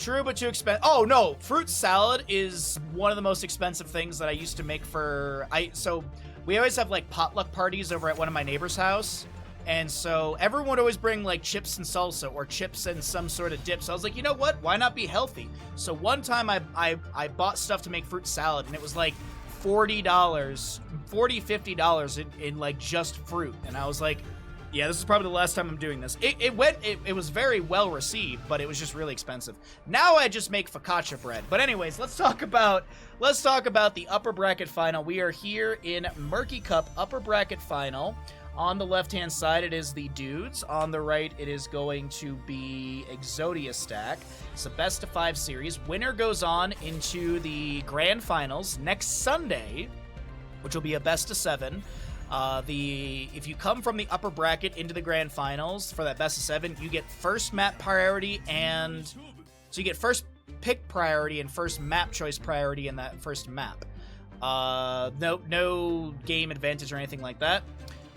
True, but too expensive. Oh no, fruit salad is one of the most expensive things that I used to make for. So we always have like potluck parties over at one of my neighbor's house, and so everyone would always bring like chips and salsa or chips and some sort of dip. So I was like, you know what? Why not be healthy? So one time I bought stuff to make fruit salad, and it was like $40, $50 in like just fruit, and I was like, yeah, this is probably the last time I'm doing this. It was very well received, but it was just really expensive. Now I just make focaccia bread. But anyways, let's talk about the upper bracket final. We are here in Murky Cup upper bracket final. On the left-hand side, it is the dudes. On the right, it is going to be Exodia stack. It's a best-of-5 series. Winner goes on into the grand finals next Sunday, which will be a best-of-7. If you come from the upper bracket into the grand finals for that best of 7, you get first map priority, and so you get first pick priority and first map choice priority in that first map. No game advantage or anything like that.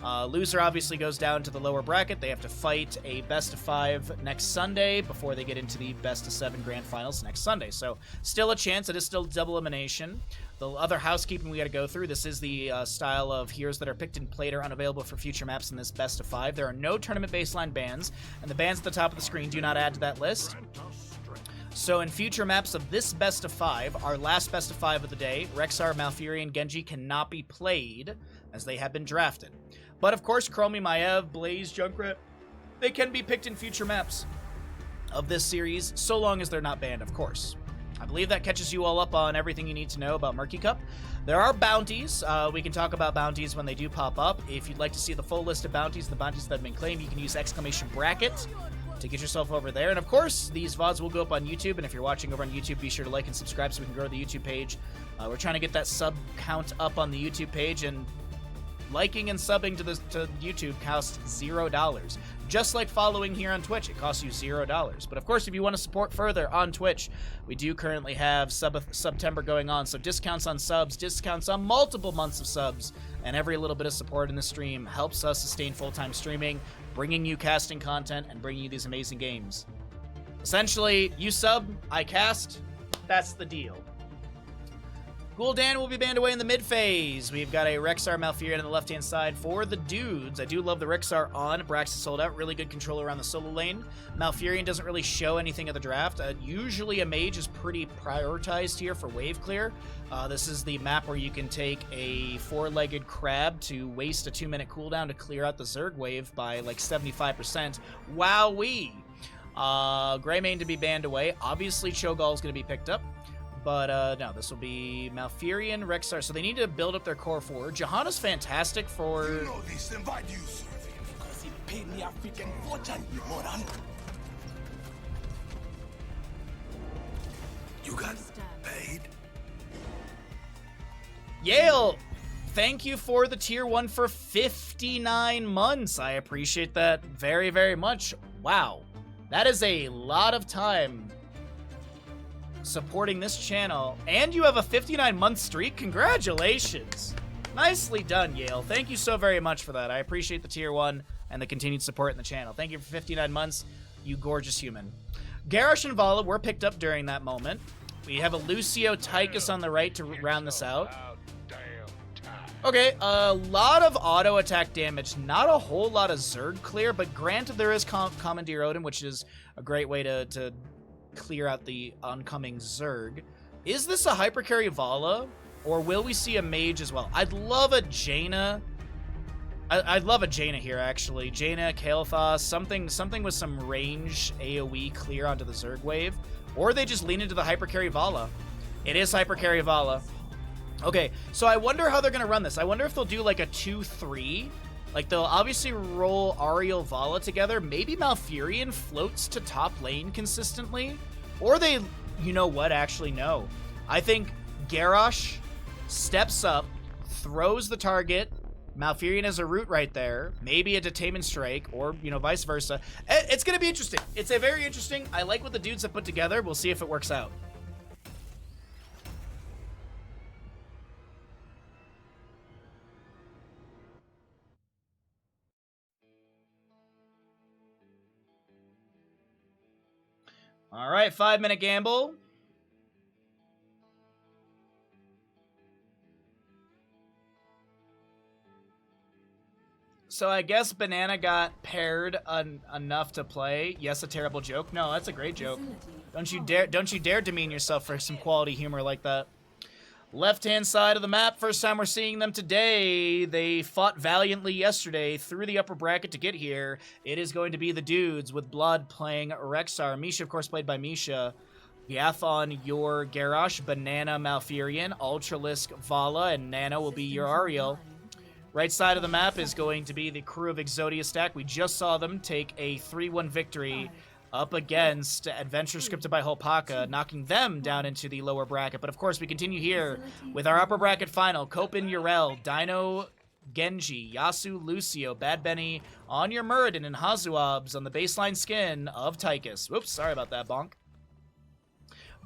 Loser obviously goes down to the lower bracket. They have to fight a best of 5 next Sunday before they get into the best of 7 grand finals next Sunday. So still a chance. It is still double elimination. The other housekeeping we got to go through. This is the style of heroes that are picked and played are unavailable for future maps in this best of 5. There are no tournament baseline bans, and the bans at the top of the screen do not add to that list. So in future maps of this best of 5, our last best of 5 of the day, Rexxar, Malfurion, Genji cannot be played as they have been drafted. But of course, Chromie, Maiev, Blaze, Junkrat, they can be picked in future maps of this series, so long as they're not banned, of course. I believe that catches you all up on everything you need to know about Murky Cup. There are bounties. We can talk about bounties when they do pop up. If you'd like to see the full list of bounties, the bounties that have been claimed, you can use exclamation bracket to get yourself over there. And of course, these VODs will go up on YouTube, and if you're watching over on YouTube, be sure to like and subscribe so we can grow the YouTube page. We're trying to get that sub count up on the YouTube page, and liking and subbing to YouTube costs $0. Just like following here on Twitch, it costs you $0. But of course, if you want to support further on Twitch, we do currently have September going on. So discounts on subs, discounts on multiple months of subs, and every little bit of support in the stream helps us sustain full-time streaming, bringing you casting content, and bringing you these amazing games. Essentially, you sub, I cast, that's the deal. Gul'dan will be banned away in the mid phase. We've got a Rexxar Malfurion on the left-hand side for the dudes. I do love the Rexxar on. Brax is sold out. Really good control around the solo lane. Malfurion doesn't really show anything at the draft. Usually a mage is pretty prioritized here for wave clear. This is the map where you can take a 4-legged crab to waste a 2-minute cooldown to clear out the Zerg wave by like 75%. Wowee! Greymane to be banned away. Obviously Cho'Gall is going to be picked up. But, no, this will be Malfurion, Rexxar. So they need to build up their core 4. Johanna's fantastic for... You know this, invite you, because he paid me a freaking fortune, you moron. You got paid? Yale, thank you for the tier 1 for 59 months. I appreciate that very, very much. Wow. That is a lot of time supporting this channel, and you have a 59-month streak. Congratulations. Nicely done, Yale. Thank you so very much for that. I appreciate the tier 1 and the continued support in the channel. Thank you for 59 months, you gorgeous human. Garrosh and Vala were picked up during that moment. We have a Lucio Tychus on the right to round this out. Okay, a lot of auto attack damage, not a whole lot of Zerg clear, but granted there is Commandeer Odin, which is a great way to clear out the oncoming Zerg. Is this a hypercarry Vala, or will we see a mage as well? I'd love a Jaina. I'd love a Jaina here, actually. Jaina, Kael'thas, something with some range AoE clear onto the Zerg wave. Or they just lean into the hypercarry Vala. It is hypercarry Vala. Okay, so I wonder how they're going to run this. I wonder if they'll do like a 2-3. Like, they'll obviously roll Ariel Vala together. Maybe Malfurion floats to top lane consistently. Or they, you know what, actually, no. I think Garrosh steps up, throws the target. Malfurion has a root right there. Maybe a Detainment Strike, or, you know, vice versa. It's going to be interesting. It's a very interesting. I like what the dudes have put together. We'll see if it works out. All right, 5-minute gamble. So I guess Banana got paired enough to play. Yes, a terrible joke. No, that's a great joke. Don't you dare demean yourself for some quality humor like that. Left-hand side of the map, first time we're seeing them today. They fought valiantly yesterday through the upper bracket to get here. It is going to be the dudes with Blood playing Rexar. Misha, of course, played by Misha. Yathon, your Garrosh, Banana, Malfurion, Ultralisk, Vala, and Nana will be your Ariel. Right side of the map is going to be the crew of Exodia stack. We just saw them take a 3-1 victory up against Adventure scripted by Hopaka, knocking them down into the lower bracket. But of course, we continue here with our upper bracket final. Kopin, Urel, Dino, Genji, Yasu, Lucio, Bad Benny, on your Muradin, and Hazuabs on the baseline skin of Tychus. Whoops, sorry about that, Bonk.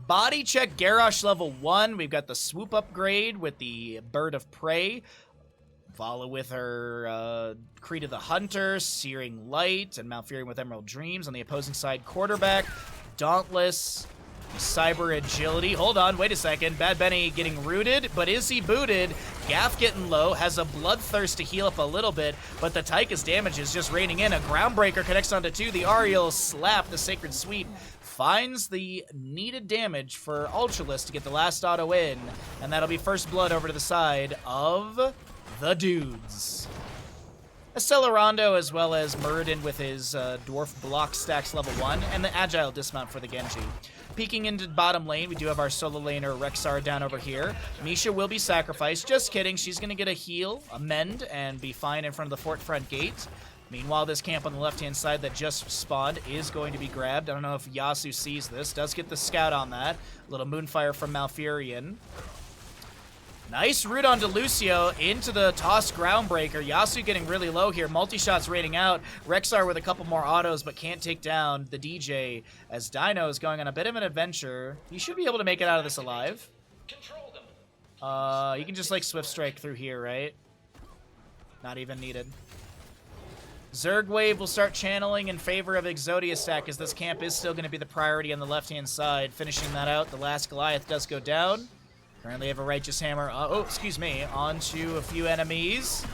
Body check Garrosh level 1. We've got the swoop upgrade with the Bird of Prey. Vala with her Creed of the Hunter, Searing Light, and Malfurion with Emerald Dreams. On the opposing side, Quarterback, Dauntless, Cyber Agility. Hold on, wait a second. Bad Benny getting rooted, but is he booted? Gaff getting low, has a Bloodthirst to heal up a little bit, but the Tychus damage is just raining in. A Groundbreaker connects onto 2. The Ariel slap, the Sacred Sweep, finds the needed damage for Ultralisk to get the last auto in, and that'll be first blood over to the side of the dudes. Accelerando, as well as Muradin with his Dwarf Block stacks level 1, and the Agile dismount for the Genji. Peeking into bottom lane, we do have our solo laner Rexar down over here. Misha will be sacrificed. Just kidding, she's going to get a heal, a mend, and be fine in front of the fort front gate. Meanwhile, this camp on the left-hand side that just spawned is going to be grabbed. I don't know if Yasu sees this. Does get the scout on that. A little Moonfire from Malfurion. Nice root onto Lucio into the tossed Groundbreaker. Yasu getting really low here. Multi-shots raining out. Rexar with a couple more autos, but can't take down the DJ as Dino is going on a bit of an adventure. He should be able to make it out of this alive. You can just like Swift Strike through here, right? Not even needed. Zerg Wave will start channeling in favor of Exodia stack as this camp is still going to be the priority on the left-hand side. Finishing that out, the last Goliath does go down. Currently have a Righteous Hammer, onto a few enemies.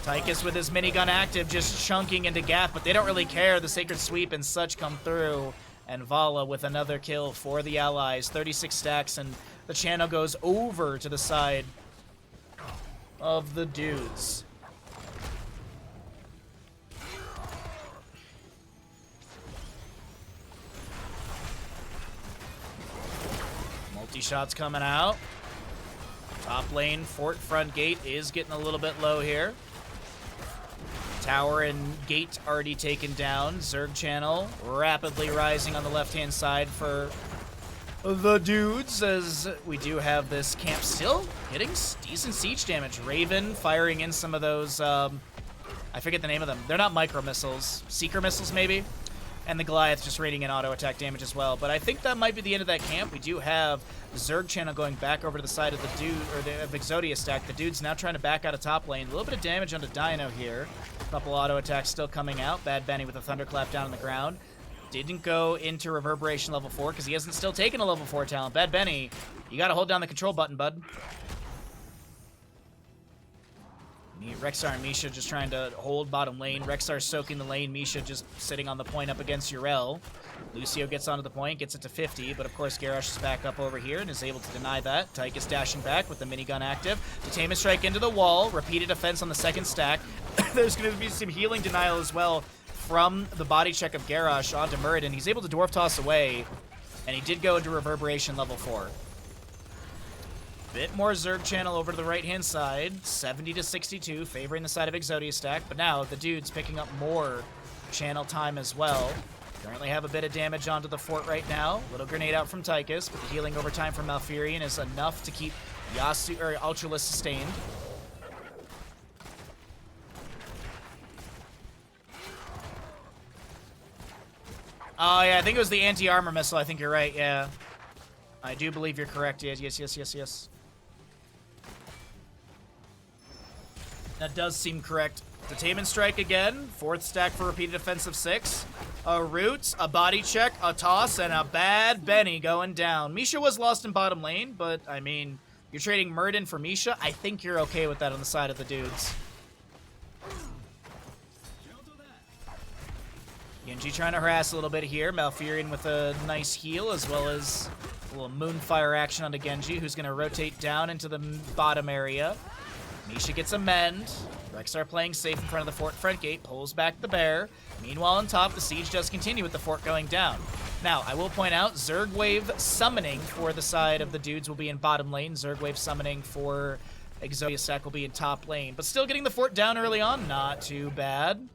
Tychus with his minigun active, just chunking into Gaff, but they don't really care. The Sacred Sweep and such come through. And Vala with another kill for the allies. 36 stacks, and the channel goes over to the side of the dudes. Shots coming out. Top lane, fort front gate is getting a little bit low here. Tower and gate already taken down. Zerg channel rapidly rising on the left-hand side for the dudes, as we do have this camp still getting decent siege damage. Raven firing in some of those, I forget the name of them. They're not micro missiles. Seeker missiles, maybe? And the Goliath just rating in auto attack damage as well. But I think that might be the end of that camp. We do have the Zerg channel going back over to the side of the dude, or the Exodia stack. The dude's now trying to back out of top lane. A little bit of damage onto Dino here. A couple auto attacks still coming out. Bad Benny with a Thunderclap down on the ground. Didn't go into Reverberation level 4 because he hasn't still taken a level 4 talent. Bad Benny, you gotta hold down the control button, bud. Rexar and Misha just trying to hold bottom lane. Rexar soaking the lane. Misha just sitting on the point up against Urel. Lucio gets onto the point, gets it to 50, but of course Garrosh is back up over here and is able to deny that. Tychus dashing back with the minigun active. Detainment strike into the wall. Repeated offense on the second stack. There's going to be some healing denial as well from the body check of Garrosh onto Muradin. He's able to dwarf toss away, and he did go into Reverberation level 4. Bit more Zerg channel over to the right-hand side. 70 to 62, favoring the side of Exodia stack. But now the dude's picking up more channel time as well. Currently have a bit of damage onto the fort right now. Little grenade out from Tychus, but the healing over time from Malfurion is enough to keep Yasu or Ultralisk sustained. Oh yeah, I think it was the anti-armor missile. I think you're right. Yeah, I do believe you're correct. Yes. That does seem correct. Detainment strike again. 4th stack for repeated offensive 6. A root, a body check, a toss, and a bad Benny going down. Misha was lost in bottom lane, but, I mean, you're trading Murden for Misha. I think you're okay with that on the side of the dudes. Genji trying to harass a little bit here. Malfurion with a nice heal, as well as a little Moonfire action onto Genji, who's going to rotate down into the bottom area. Misha gets a mend. Rexar playing safe in front of the fort front gate, pulls back the bear. Meanwhile, on top, the siege does continue with the fort going down. Now, I will point out, Zergwave summoning for the side of the dudes will be in bottom lane. Zergwave summoning for Exodia stack will be in top lane. But still getting the fort down early on, not too bad.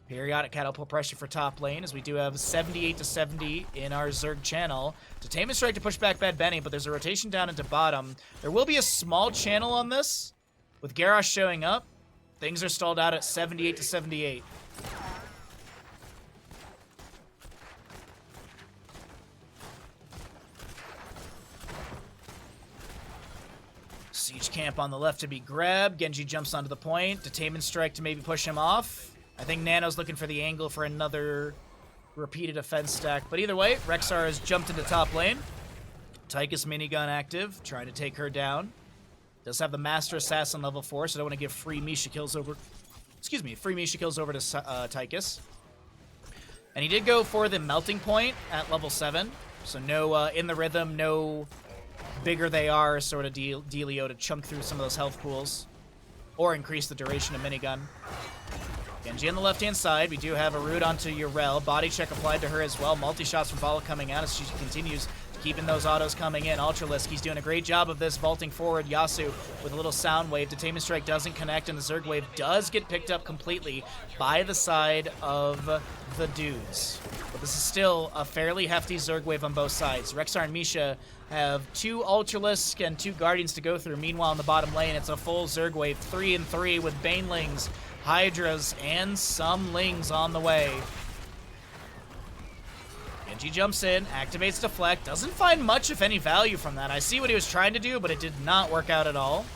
Periodic catapult pressure for top lane, as we do have 78 to 70 in our Zerg channel. Detainment strike to push back Bad Benny, but there's a rotation down into bottom. There will be a small channel on this, with Garrosh showing up. Things are stalled out at 78 to 78. Siege camp on the left to be grabbed. Genji jumps onto the point. Detainment strike to maybe push him off. I think Nano's looking for the angle for another repeated offense stack. But either way, Rexar has jumped into top lane. Tychus minigun active, trying to take her down. Does have the Master Assassin level 4, so I don't want to give free Misha kills over... Excuse me, free Misha kills over to Tychus. And he did go for the Melting Point at level 7. So no in the rhythm, no bigger they are sort of dealio to chunk through some of those health pools. Or increase the duration of minigun. Genji on the left-hand side. We do have a root onto Yrel. Body check applied to her as well. Multi-shots from Vala coming out as she continues keeping those autos coming in. Ultralisk, he's doing a great job of this, vaulting forward. Yasu with a little sound wave. Detainment strike doesn't connect, and the Zerg wave does get picked up completely by the side of the dudes. But this is still a fairly hefty Zerg wave on both sides. Rexar and Misha have 2 Ultralisk and 2 Guardians to go through. Meanwhile, in the bottom lane, it's a full Zerg wave, 3 and 3 with Banelings, Hydras, and some Lings on the way. Genji jumps in, activates Deflect, doesn't find much, if any, value from that. I see what he was trying to do, but it did not work out at all.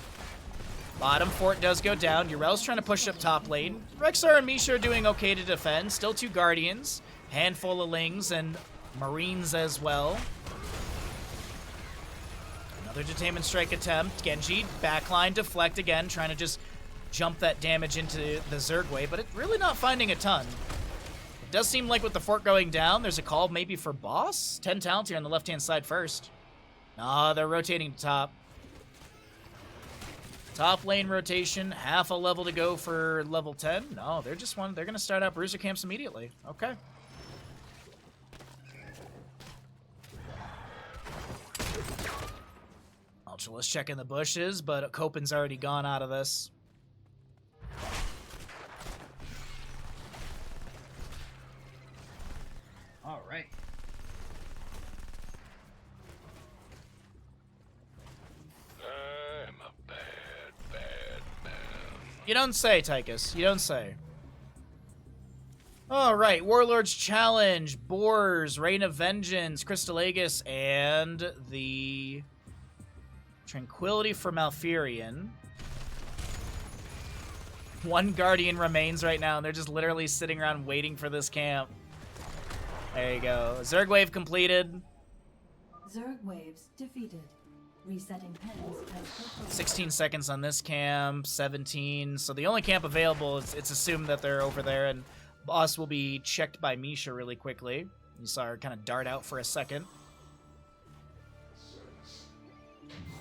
Bottom fort does go down. Yrel's trying to push up top lane. Rexar and Misha are doing okay to defend. Still 2 Guardians, handful of Lings, and Marines as well. Another Detainment Strike attempt. Genji, backline, Deflect again, trying to just jump that damage into the Zerg wave, but it's really not finding a ton. It does seem like with the fort going down, there's a call maybe for boss? 10 talents here on the left-hand side first. Nah, they're rotating to top. Top lane rotation, half a level to go for level 10. No, they're going to start out bruiser camps immediately. Okay. Ultralisk checking the bushes, but Copen's already gone out of this. All right. I'm a bad, bad man. You don't say, Tychus. You don't say. All right. Warlord's Challenge, Boars, Reign of Vengeance, Crystal Aegis, and the Tranquility for Malfurion. 1 Guardian remains right now, and they're just literally sitting around waiting for this camp. There you go. Zerg wave completed. Zerg waves defeated. Resetting pens. 16 seconds on this camp, 17. So the only camp available, it's assumed that they're over there, and boss will be checked by Misha really quickly. You saw her kind of dart out for a second.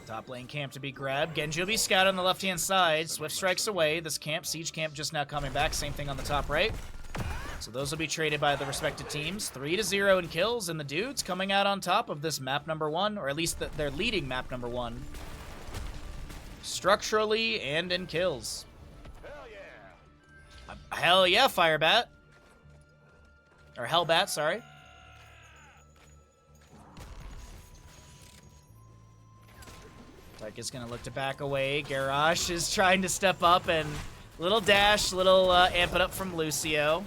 Top lane camp to be grabbed. Genji will be scouted on the left-hand side. Swift strikes away. This camp, siege camp, just now coming back. Same thing on the top right. So those will be traded by the respective teams. 3-0 in kills, and the dudes coming out on top of this map number 1, or at least they're leading map number 1. Structurally and in kills. Hell yeah! Hell yeah, Firebat. Or Hellbat, sorry. Tychus gonna look to back away. Garrosh is trying to step up, and little dash, little amp it up from Lucio.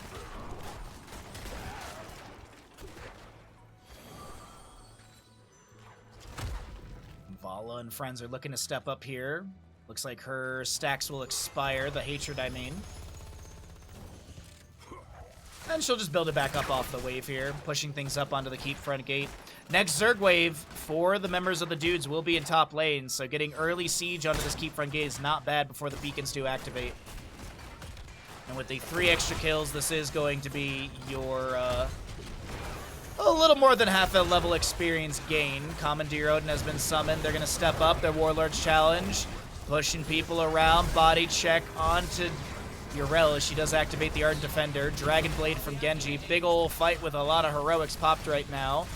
Vala and friends are looking to step up here. Looks like her stacks will expire, the Hatred, I mean. And she'll just build it back up off the wave here, pushing things up onto the keep front gate. Next Zerg wave for the members of the dudes will be in top lane, so getting early siege onto this keep front gate is not bad before the beacons do activate. And with the 3 extra kills, this is going to be your a little more than half a level experience gain. Commandeer Odin has been summoned. They're going to step up their Warlord's challenge, pushing people around. Body check onto Yrel as she does activate the Ardent Defender. Dragon Blade from Genji. Big ol' fight with a lot of heroics popped right now.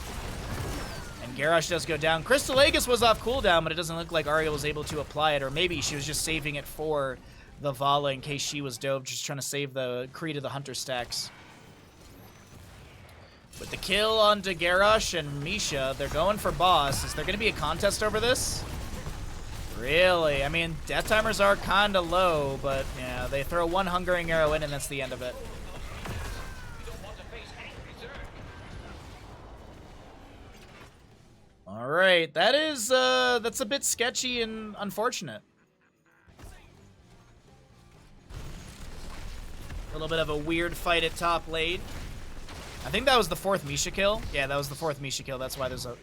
And Garrosh does go down. Crystal Aegis was off cooldown, but it doesn't look like Arya was able to apply it, or maybe she was just saving it for the Vala in case she was dove, just trying to save the Creed of the Hunter stacks. With the kill onto Garrosh and Misha, they're going for boss. Is there going to be a contest over this? Really? I mean, death timers are kind of low, but yeah, they throw one Hungering Arrow in and that's the end of it. All right, that is, that's a bit sketchy and unfortunate. A little bit of a weird fight at top lane. I think that was the 4th Misha kill. Yeah, that was the 4th Misha kill. That's why there's a...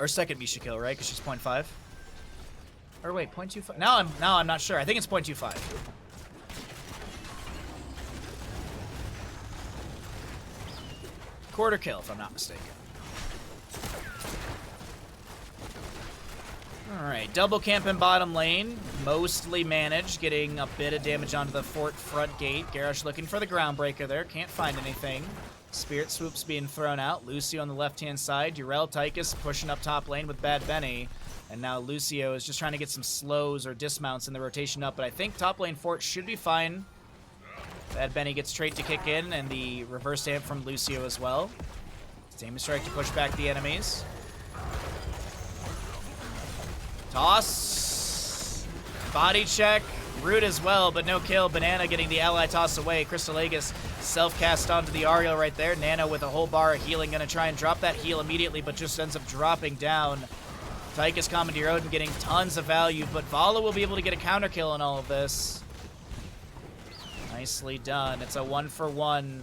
Or 2nd Misha kill, right? Because she's 0.5. Or wait, 0.25? Now I'm not sure. I think it's 0.25. Quarter kill, if I'm not mistaken. Alright, double camp in bottom lane. Mostly managed, getting a bit of damage onto the fort front gate. Garrosh looking for the Groundbreaker there. Can't find anything. Spirit Swoop's being thrown out. Lucio on the left-hand side. Yrel Tychus pushing up top lane with Bad Benny. And now Lucio is just trying to get some slows or dismounts in the rotation up. But I think top lane fort should be fine. Bad Benny gets trait to kick in, and the reverse amp from Lucio as well. Same strike to push back the enemies. Toss. Body check. Root as well, but no kill. Banana getting the ally toss away. Crystal Aegis self-cast onto the Ariel right there. Nano with a whole bar of healing. Going to try and drop that heal immediately, but just ends up dropping down. Tychus, Commandeer Odin getting tons of value, but Vala will be able to get a counter kill in all of this. Nicely done. It's a 1-for-1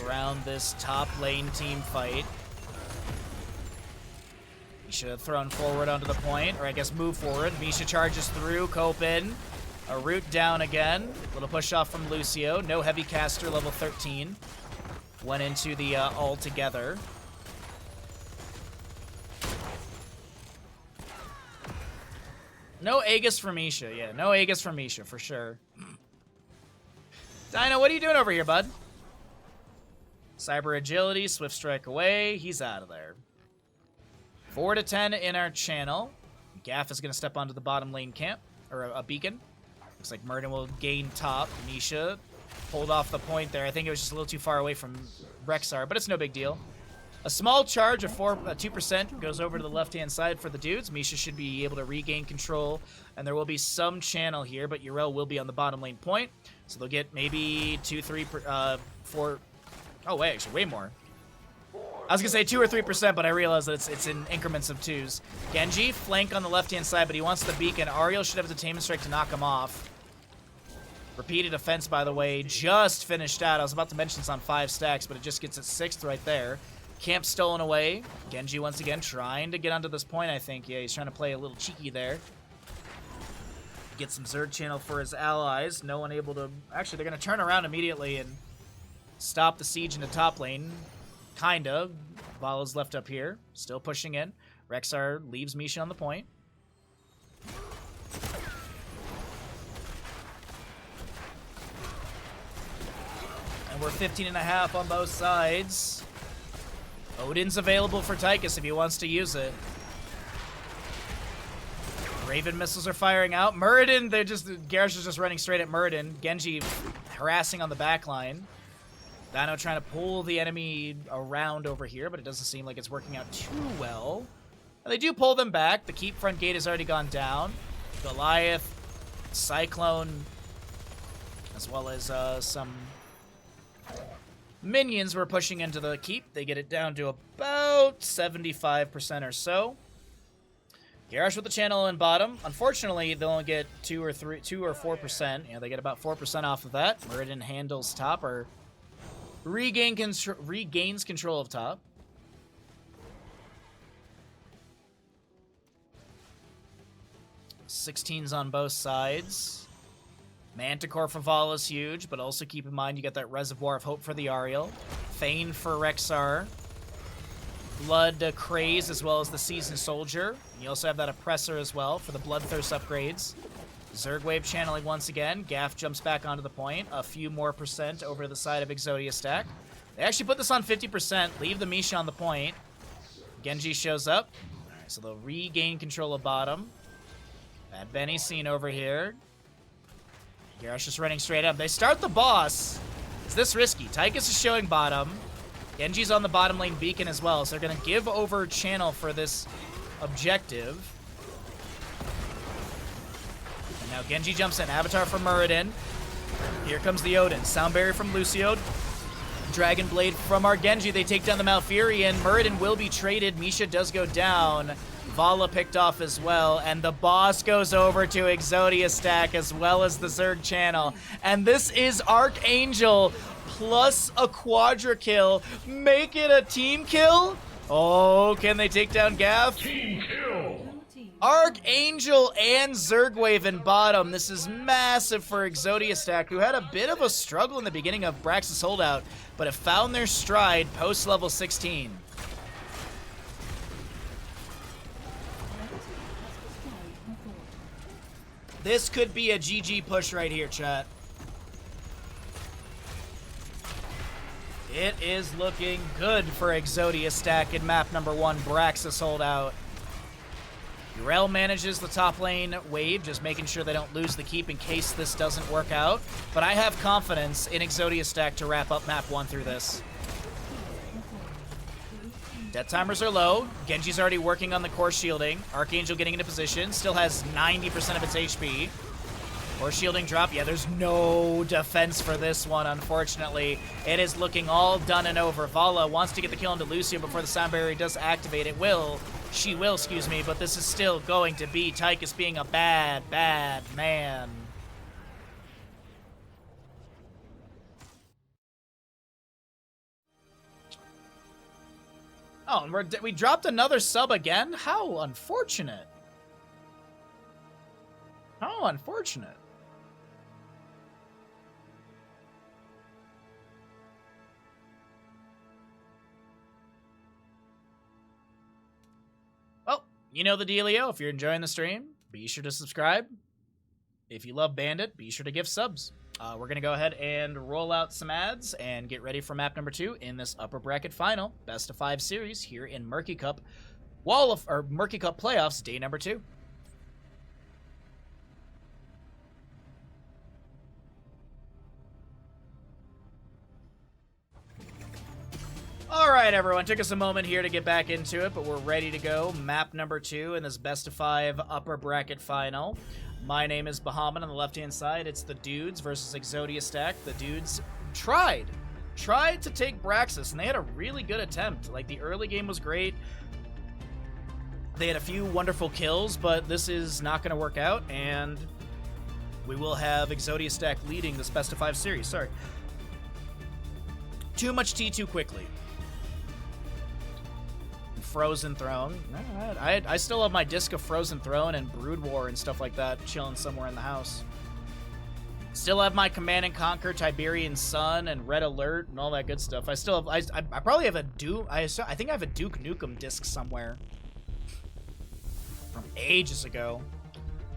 around this top lane team fight. Should have thrown forward onto the point, or I guess move forward. Misha charges through, Cope in. A root down again. Little push off from Lucio. No heavy caster, level 13. Went into the all together. No Aegis for Misha. Yeah, no Aegis for Misha, for sure. Dino, what are you doing over here, bud? Cyber Agility, Swift Strike away. He's out of there. 4 to 10 in our channel. Gaff is going to step onto the bottom lane camp, or a beacon. Looks like Murden will gain top. Misha pulled off the point there. I think it was just a little too far away from Rexar, but it's no big deal. A small charge of 2% goes over to the left-hand side for the dudes. Misha should be able to regain control, and there will be some channel here, but Yrel will be on the bottom lane point. So they'll get maybe 2, 3, 4... Oh, wait, actually, way more. I was going to say 2 or 3%, but I realized that it's in increments of 2s. Genji, flank on the left-hand side, but he wants the beacon. Ariel should have the Tainment Strike to knock him off. Repeated offense, by the way, just finished out. I was about to mention it's on 5 stacks, but it just gets its 6th right there. Camp stolen away. Genji, once again, trying to get onto this point, I think. Yeah, he's trying to play a little cheeky there. Get some Zerg channel for his allies. No one able to... Actually, they're going to turn around immediately and stop the siege in the top lane. Kind of. Vala's left up here. Still pushing in. Rexar leaves Misha on the point. And we're 15.5 on both sides. Odin's available for Tychus if he wants to use it. Raven missiles are firing out. Muradin, Garrosh is just running straight at Muradin. Genji harassing on the back line. Dino trying to pull the enemy around over here, but it doesn't seem like it's working out too well. They do pull them back. The keep front gate has already gone down. Goliath, Cyclone, as well as some minions were pushing into the keep. They get it down to about 75% or so. Garrosh with the channel in bottom. Unfortunately, they'll only get 2 or 4%. They get about 4% off of that. Muradin handles top, or regains control of top. $16s on both sides. Manticore for Vala is huge, but also keep in mind you got that Reservoir of Hope for the Ariel. Thane for Rexar. Blood Craze as well as the Seasoned Soldier. You also have that Oppressor as well for the Bloodthirst upgrades. Zergwave channeling once again. Gaff jumps back onto the point. A few more percent over the side of Exodia stack. They actually put this on 50%. Leave the Misha on the point. Genji shows up. Alright, so they'll regain control of bottom. Bad Benny seen over here. Garrosh just running straight up. They start the boss. Is this risky? Tychus is showing bottom. Genji's on the bottom lane beacon as well, so they're going to give over channel for this objective. And now Genji jumps in. Avatar from Muradin. Here comes the Odin. Soundberry from Lucio. Dragon Blade from our Genji. They take down the Malfurion. Muradin will be traded. Misha does go down. Vala picked off as well, and the boss goes over to Exodia stack as well as the Zerg channel. And this is Archangel plus a quadra kill. Make it a team kill? Oh, can they take down Gaff? Team kill. Archangel and Zergwave in bottom. This is massive for Exodia stack, who had a bit of a struggle in the beginning of Brax's holdout, but have found their stride post level 16. This could be a GG push right here, chat. It is looking good for Exodia stack in map number 1. Braxis holdout. Urel manages the top lane wave, just making sure they don't lose the keep in case this doesn't work out. But I have confidence in Exodia stack to wrap up map 1 through this. Death timers are low. Genji's already working on the core shielding. Archangel getting into position. Still has 90% of its HP. Core shielding drop. Yeah, there's no defense for this one, unfortunately. It is looking all done and over. Vala wants to get the kill into Lucio before the sound barrier does activate. It will. She will, excuse me, but this is still going to be Tychus being a bad, bad man. Oh, and we dropped another sub again? How unfortunate. How unfortunate. Well, you know the dealio. If you're enjoying the stream, be sure to subscribe. If you love Bandit, be sure to give subs. We're going to go ahead and roll out some ads and get ready for map number 2 in this upper bracket final best of 5 series here in Murky Cup Murky Cup playoffs day number 2. All right, everyone. Took us a moment here to get back into it, but we're ready to go. Map number 2 in this best of 5 upper bracket final. My name is Bahamut. On the left-hand side, it's the Dudes versus Exodia stack. The Dudes tried to take Braxis, and they had a really good attempt. Like, the early game was great. They had a few wonderful kills, but this is not going to work out, and we will have Exodia stack leading this best of 5 series. Sorry. Too much tea too quickly. Frozen Throne. I still have my disc of Frozen Throne and Brood War and stuff like that chilling somewhere in the house. Still have my Command and Conquer, Tiberian Sun, and Red Alert and all that good stuff. I still have. I probably have a Duke. I think I have a Duke Nukem disc somewhere from ages ago.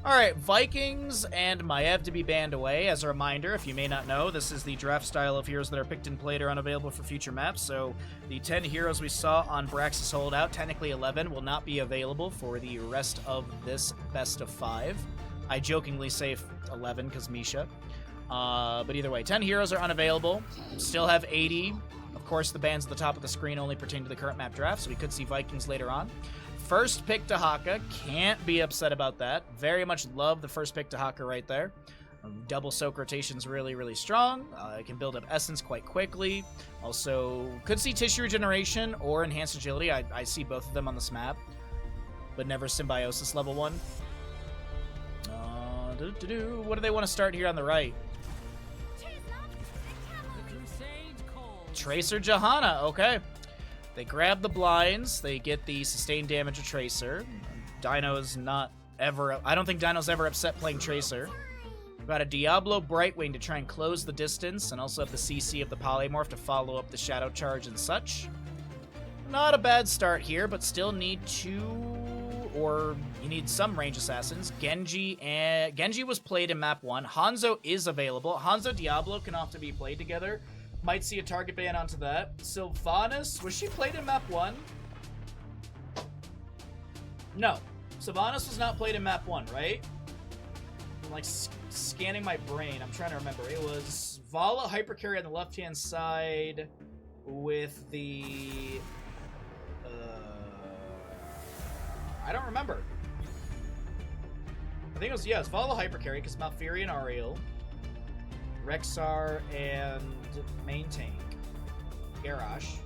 All right, Vikings and Maiev to be banned away. As a reminder, if you may not know, this is the draft style of heroes that are picked and played are unavailable for future maps. So the 10 heroes we saw on Braxis Holdout, technically 11, will not be available for the rest of this best of 5. I jokingly say 11 because Misha. But either way, 10 heroes are unavailable. Still have 80. Of course, the bans at the top of the screen only pertain to the current map draft, so we could see Vikings later on. First pick to Haka. Can't be upset about that. Very much love the first pick to Haka right there. Double soak rotation's really, really strong. It can build up essence quite quickly. Also, could see tissue regeneration or enhanced agility. I see both of them on this map. but never Symbiosis level 1. What do they want to start here on the right? Tracer Johanna, okay. They grab the blinds, they get the sustained damage of Tracer. Dino's not ever, I don't think Dino's ever upset playing Tracer. We've got a Diablo Brightwing to try and close the distance, and also have the CC of the Polymorph to follow up the Shadow Charge and such. Not a bad start here, but still need you need some range assassins. Genji was played in map 1. Hanzo is available. Hanzo Diablo can often be played together. Might see a target ban onto that. Sylvanas, was she played in map 1? No. Sylvanas was not played in map 1, right? I'm like scanning my brain. I'm trying to remember. It was Vala Hypercarry on the left-hand side with the... I don't remember. I think it was, yeah, it's Vala Hypercarry, because Malfiri and Ariel, Rexar, and main tank, Garrosh.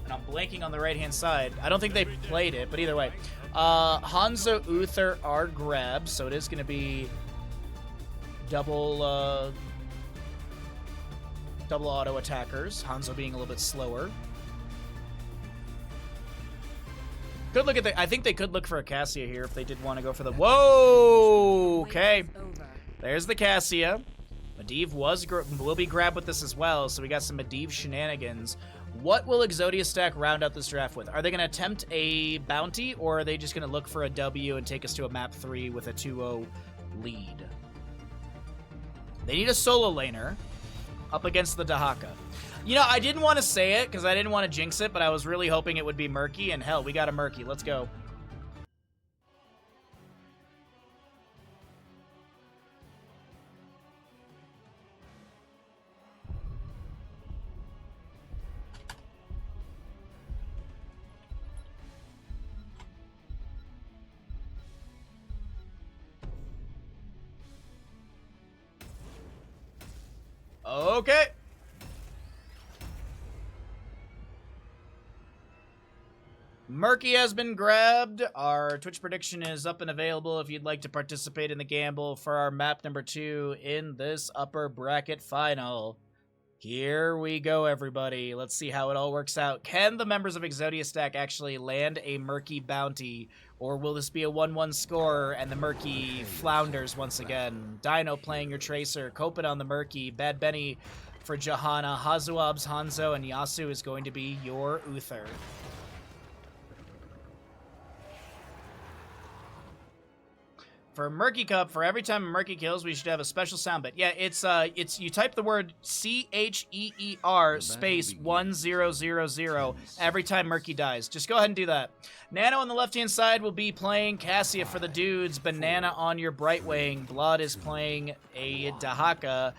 And I'm blanking on the right-hand side. I don't think they played it, but either way. Hanzo, Uther are grabs, so it is going to be double auto attackers. Hanzo being a little bit slower. Could look at I think they could look for a Cassia here if they did want to go for the... Whoa! Okay. There's the Cassia. Medivh will be grabbed with this as well, so we got some Medivh shenanigans. What will Exodia stack round out this draft with? Are they going to attempt a bounty, or are they just going to look for a W and take us to a map 3 with a 2-0 lead? They need a solo laner up against the Dahaka. You know, I didn't want to say it because I didn't want to jinx it, but I was really hoping it would be Murky, and hell, we got a Murky. Let's go. Okay. Murky has been grabbed. Our Twitch prediction is up and available if you'd like to participate in the gamble for our map number 2 in this upper bracket final. Here we go, everybody. Let's see how it all works out. Can the members of Exodia Stack actually land a Murky bounty, or will this be a 1-1 score and the Murky flounders once again? Dino playing your Tracer, Copen on the Murky, Bad Benny for Johanna, Hazuab's Hanzo, and Yasu is going to be your Uther. For Murky Cup, for every time a Murky kills, we should have a special sound bit. Yeah, it's you type the word CHEER space 1000 every time Murky dies. Just go ahead and do that. Nano on the left-hand side will be playing Cassia for the dudes. Banana on your Brightwing. Blood is playing a Dahaka.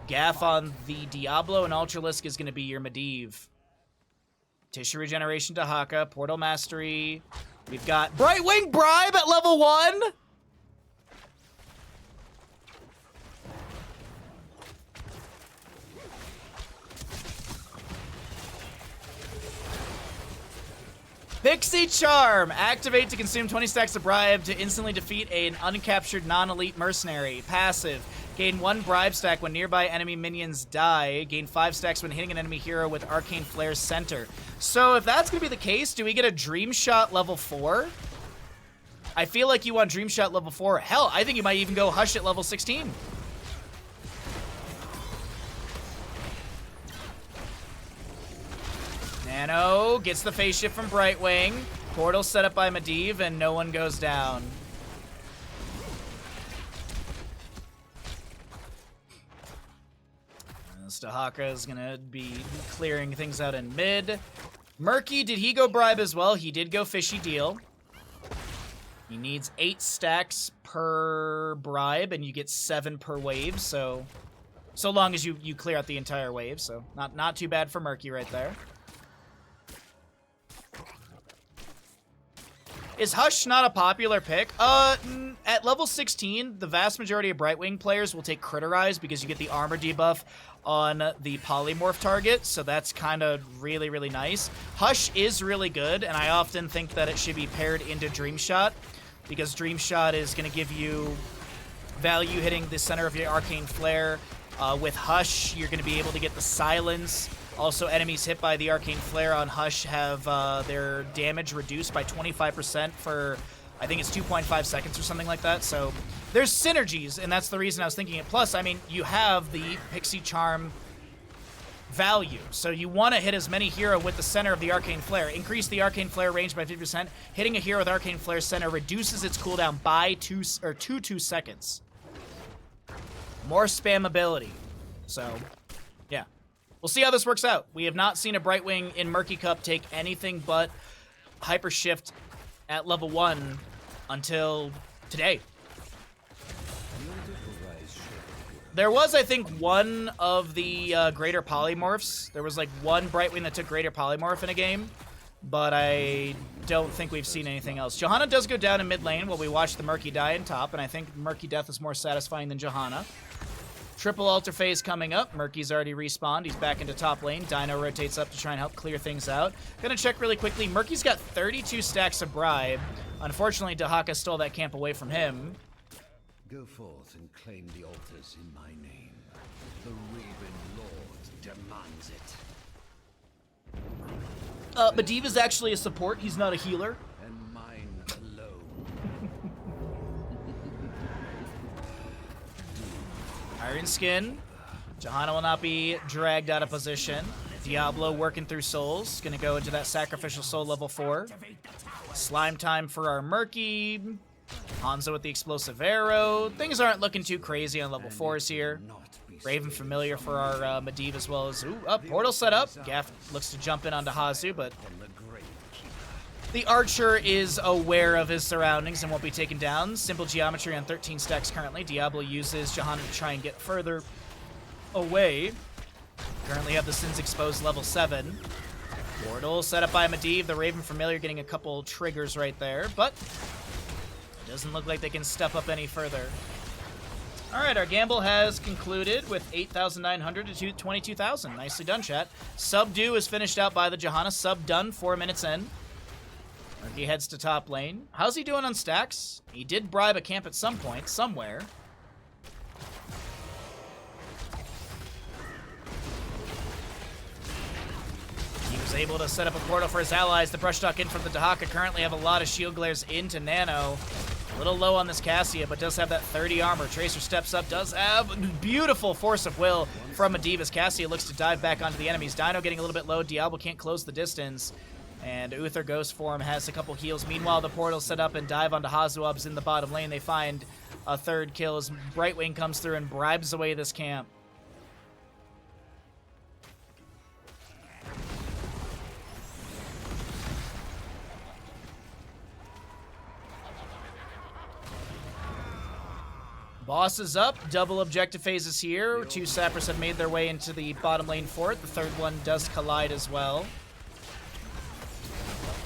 Gaff on the Diablo, and Ultralisk is going to be your Medivh. Tissue Regeneration Dahaka. Portal Mastery. We've got Brightwing Bribe at level 1. Pixie Charm! Activate to consume 20 stacks of bribe to instantly defeat an uncaptured non-elite mercenary. Passive. Gain 1 bribe stack when nearby enemy minions die. Gain 5 stacks when hitting an enemy hero with Arcane Flare's center. So if that's going to be the case, do we get a Dream Shot level 4? I feel like you want Dream Shot level 4. Hell, I think you might even go Hush at level 16. Nano gets the phase shift from Brightwing. Portal set up by Medivh, and no one goes down. Dahaka is going to be clearing things out in mid. Murky, did he go bribe as well? He did go fishy deal. He needs 8 stacks per bribe, and you get 7 per wave, so long as you clear out the entire wave, so not too bad for Murky right there. Is Hush not a popular pick? At level 16, the vast majority of Brightwing players will take Critterize because you get the armor debuff on the polymorph target, so that's kind of really, really nice. Hush is really good, and I often think that it should be paired into Dream Shot because Dream Shot is going to give you value hitting the center of your Arcane Flare. With Hush, you're going to be able to get the silence. Also, enemies hit by the Arcane Flare on Hush have their damage reduced by 25% for, I think it's 2.5 seconds or something like that. So there's synergies, and that's the reason I was thinking it. Plus, I mean, you have the Pixie Charm value. So you want to hit as many hero with the center of the Arcane Flare. Increase the Arcane Flare range by 50%. Hitting a hero with Arcane Flare center reduces its cooldown by 2 seconds. More spammability. So, yeah. We'll see how this works out. We have not seen a Brightwing in Murky Cup take anything but Hyper Shift at level 1 until today. There was, I think, one of the Greater Polymorphs. There was like one Brightwing that took Greater Polymorph in a game, but I don't think we've seen anything else. Johanna does go down in mid lane while we watch the Murky die in top, and I think Murky death is more satisfying than Johanna. Triple altar phase coming up. Murky's already respawned. He's back into top lane. Dino rotates up to try and help clear things out. Gonna check really quickly. Murky's got 32 stacks of bribe. Unfortunately, Dahaka stole that camp away from him. Go forth and claim the altars in my name. The Raven Lord demands it. Medivh is actually a support. He's not a healer. And mine alone. Iron Skin. Johanna will not be dragged out of position. Diablo working through souls. Gonna go into that sacrificial soul level 4. Slime time for our Murky. Hanzo with the explosive arrow. Things aren't looking too crazy on level 4s here. Raven familiar for our Medivh as well as... Ooh, portal set up. Gaff looks to jump in onto Hazu, but... The Archer is aware of his surroundings and won't be taken down. Simple geometry on 13 stacks currently. Diablo uses Johanna to try and get further away. Currently have the Sins Exposed level 7. Portal set up by Medivh. The Raven familiar getting a couple triggers right there, but... doesn't look like they can step up any further. Alright, our gamble has concluded with 8,900 to 22,000. Nicely done, chat. Subdue is finished out by the Johanna. Sub done, 4 minutes in. He heads to top lane. How's he doing on stacks? He did bribe a camp at some point, somewhere. He was able to set up a portal for his allies. The brush talk in from the Dahaka currently have a lot of shield glares into Nano. A little low on this Cassia, but does have that 30 armor. Tracer steps up, does have beautiful force of will from Medivh as Cassia looks to dive back onto the enemies. Dino getting a little bit low. Diablo can't close the distance. And Uther Ghost Form has a couple heals. Meanwhile, the portal set up and dive onto Hazuabs in the bottom lane. They find a third kill as Brightwing comes through and bribes away this camp. Boss is up. Double objective phases here. 2 sappers have made their way into the bottom lane fort. The third one does collide as well.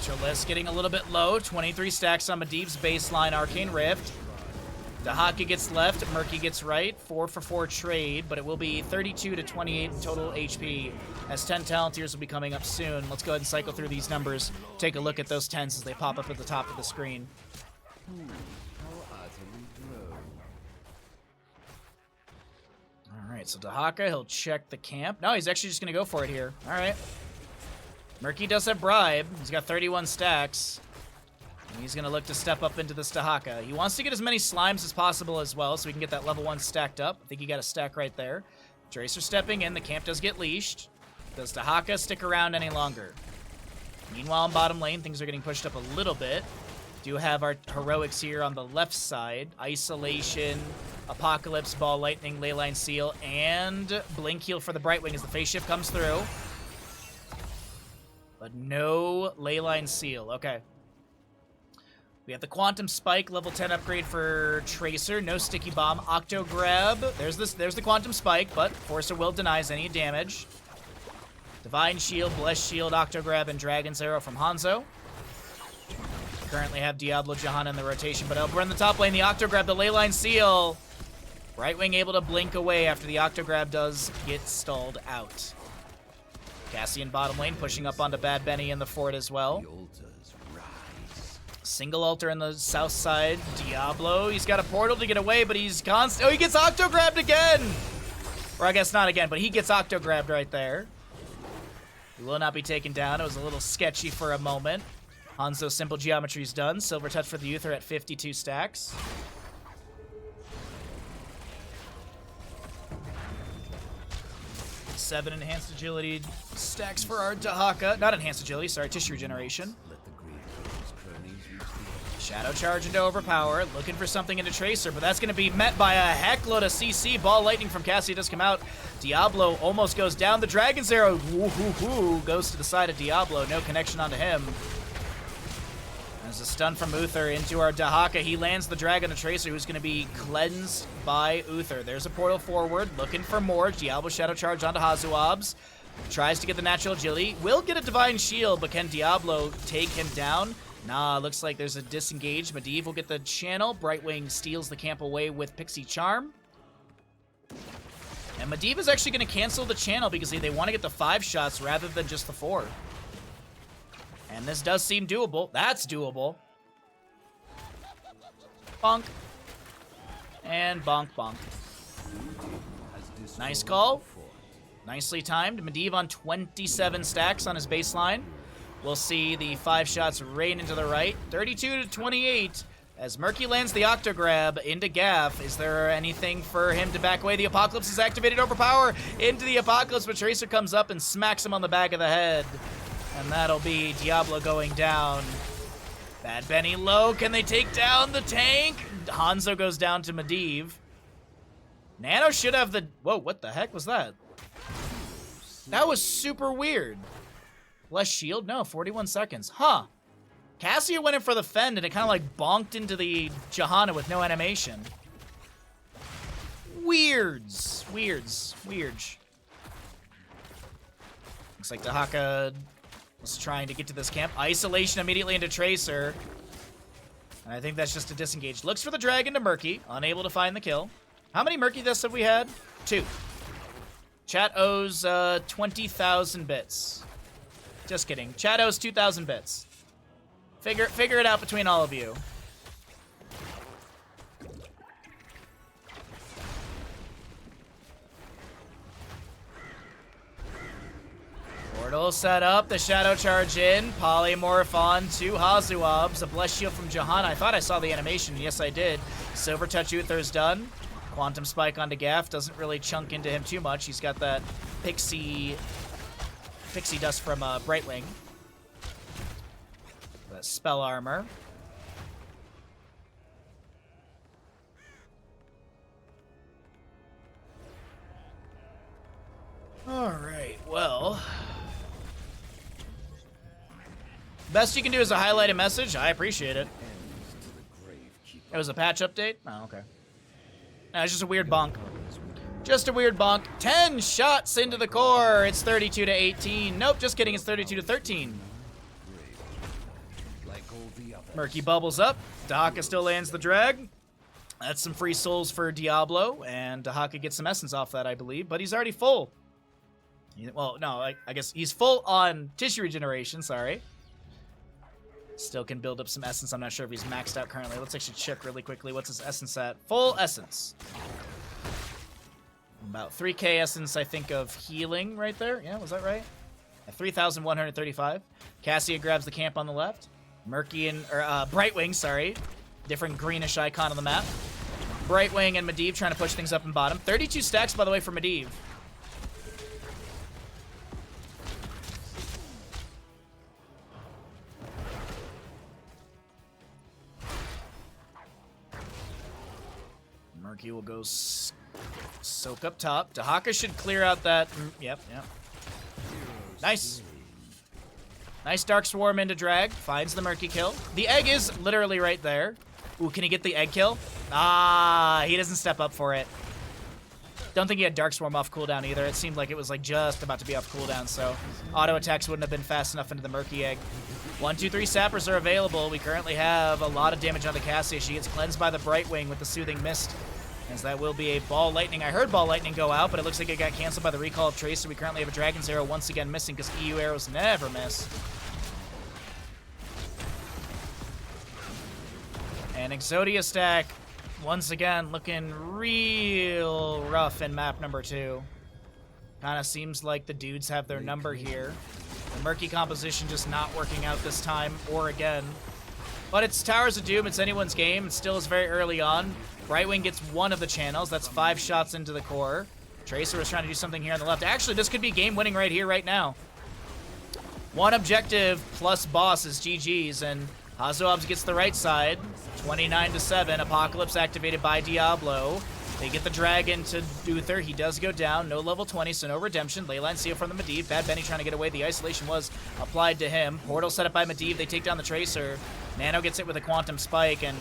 Trellis getting a little bit low. 23 stacks on Medivh's baseline Arcane Rift. Dahaka gets left. Murky gets right. 4 for 4 trade, but it will be 32 to 28 total HP as 10 talent tiers will be coming up soon. Let's go ahead and cycle through these numbers. Take a look at those 10s as they pop up at the top of the screen. Alright, so Dahaka, he'll check the camp. No, he's actually just going to go for it here. Alright. Murky does have bribe. He's got 31 stacks. And he's going to look to step up into this Dahaka. He wants to get as many slimes as possible as well, so we can get that level 1 stacked up. I think he got a stack right there. Tracer stepping in. The camp does get leashed. Does Dahaka stick around any longer? Meanwhile, in bottom lane, things are getting pushed up a little bit. Do have our heroics here on the left side. Isolation, Apocalypse, Ball Lightning, Leyline Seal, and Blink Heal for the Brightwing as the phase shift comes through. But no Leyline Seal. Okay. We have the Quantum Spike, level 10 upgrade for Tracer. No Sticky Bomb. Octo Grab. There's the Quantum Spike, but Forcer Will denies any damage. Divine Shield, Blessed Shield, Octo Grab, and Dragon's Arrow from Hanzo. currently have Diablo Johanna in the rotation, but over in the top lane, the Octo grab, the Leyline Seal. Brightwing able to blink away after the Octo grab does get stalled out. Cassian bottom lane pushing up onto Bad Benny in the fort as well. The altars rise. Single altar in the south side. Diablo, he's got a portal to get away, but he's constant. Oh, he gets Octo grabbed again! Or I guess not again, but he gets Octo grabbed right there. He will not be taken down. It was a little sketchy for a moment. Hanzo's simple geometry is done. Silver touch for the Uther at 52 stacks. Seven enhanced agility stacks for our Dahaka. Not enhanced agility, sorry, tissue regeneration. Let the great foe's cronies reach the edge. Shadow charge into overpower, looking for something into Tracer, but that's going to be met by a heckload of CC. Ball lightning from Cassie does come out. Diablo almost goes down. The Dragon's Arrow goes to the side of Diablo. No connection onto him. There's a stun from Uther into our Dahaka. He lands the Dragon to Tracer, who's going to be cleansed by Uther. There's a portal forward, looking for more. Diablo Shadow Charge onto Hazuabs. Tries to get the natural agility. Will get a Divine Shield, but can Diablo take him down? Nah, looks like there's a disengage. Medivh will get the channel. Brightwing steals the camp away with Pixie Charm. And Medivh is actually going to cancel the channel because they want to get the 5 shots rather than just the 4. And this does seem doable. That's doable. Bonk. And bonk, bonk. Nice call. Nicely timed. Medivh on 27 stacks on his baseline. We'll see the 5 shots rain into the right. 32 to 28 as Murky lands the Octo grab into Gaff. Is there anything for him to back away? The Apocalypse is activated. Overpower into the Apocalypse, but Tracer comes up and smacks him on the back of the head. And that'll be Diablo going down. Bad Benny low. Can they take down the tank? Hanzo goes down to Medivh. Nano should have the... Whoa, what the heck was that? That was super weird. Less shield? No, 41 seconds. Huh. Cassia went in for the fend, and it kind of like bonked into the Johanna with no animation. Weirds. Weirds. Weird. Looks like Dahaka was trying to get to this camp. Isolation immediately into Tracer. And I think that's just a disengage. Looks for the dragon to Murky. Unable to find the kill. How many Murky deaths have we had? 2. Chat owes 20,000 bits. Just kidding. Chat owes 2,000 bits. Figure it out between all of you. Portal set up, the Shadow Charge in, Polymorph on to Hazuabs, a Bless Shield from Johanna. I thought I saw the animation, yes I did. Silver Touch Uther's done. Quantum Spike onto Gaff, doesn't really chunk into him too much. He's got that Pixie Dust from Brightwing. That Spell Armor. Alright, well... Best you can do is a highlighted message. I appreciate it. It was a patch update? Oh, okay. No, it's just a weird bonk. Just a weird bonk. 10 shots into the core. It's 32 to 18. Nope, just kidding. It's 32 to 13. Murky bubbles up. Dahaka still lands the drag. That's some free souls for Diablo, and Dahaka gets some essence off that, I believe, but he's already full. Well, no, I guess he's full on tissue regeneration, sorry. Still can build up some essence. I'm not sure if he's maxed out currently. Let's actually check really quickly. What's his essence at? Full essence. About 3k essence, I think, of healing right there. Yeah, was that right? At 3,135. Cassia grabs the camp on the left. Murky and... Brightwing, sorry. Different greenish icon on the map. Brightwing and Medivh trying to push things up in bottom. 32 stacks, by the way, for Medivh. Murky will go soak up top. Dahaka should clear out that... Yep. Nice. Nice Dark Swarm into drag. Finds the Murky kill. The egg is literally right there. Ooh, can he get the egg kill? Ah, he doesn't step up for it. Don't think he had Dark Swarm off cooldown either. It seemed like it was like just about to be off cooldown, so auto attacks wouldn't have been fast enough into the Murky Egg. 1, 2, 3 sappers are available. We currently have a lot of damage on the Cassie. She gets cleansed by the Brightwing with the Soothing Mist, as that will be a Ball Lightning. I heard Ball Lightning go out, but it looks like it got canceled by the recall of Tracer. We currently have a Dragon's Arrow once again missing because EU arrows never miss. And Exodia stack, once again, looking real rough in map number 2. Kind of seems like the dudes have their number here. The Murky composition just not working out this time or again. But it's Towers of Doom. It's anyone's game. It still is very early on. Brightwing gets one of the channels. That's 5 shots into the core. Tracer was trying to do something here on the left. Actually, this could be game winning right here, right now. 1 objective plus boss is GG's, and Hazoobs gets the right side. 29-7. Apocalypse activated by Diablo. They get the dragon to Uther. He does go down. No level 20, so no redemption. Leyline seal from the Medivh. Bad Benny trying to get away. The isolation was applied to him. Portal set up by Medivh. They take down the Tracer. Nano gets hit with a Quantum Spike, and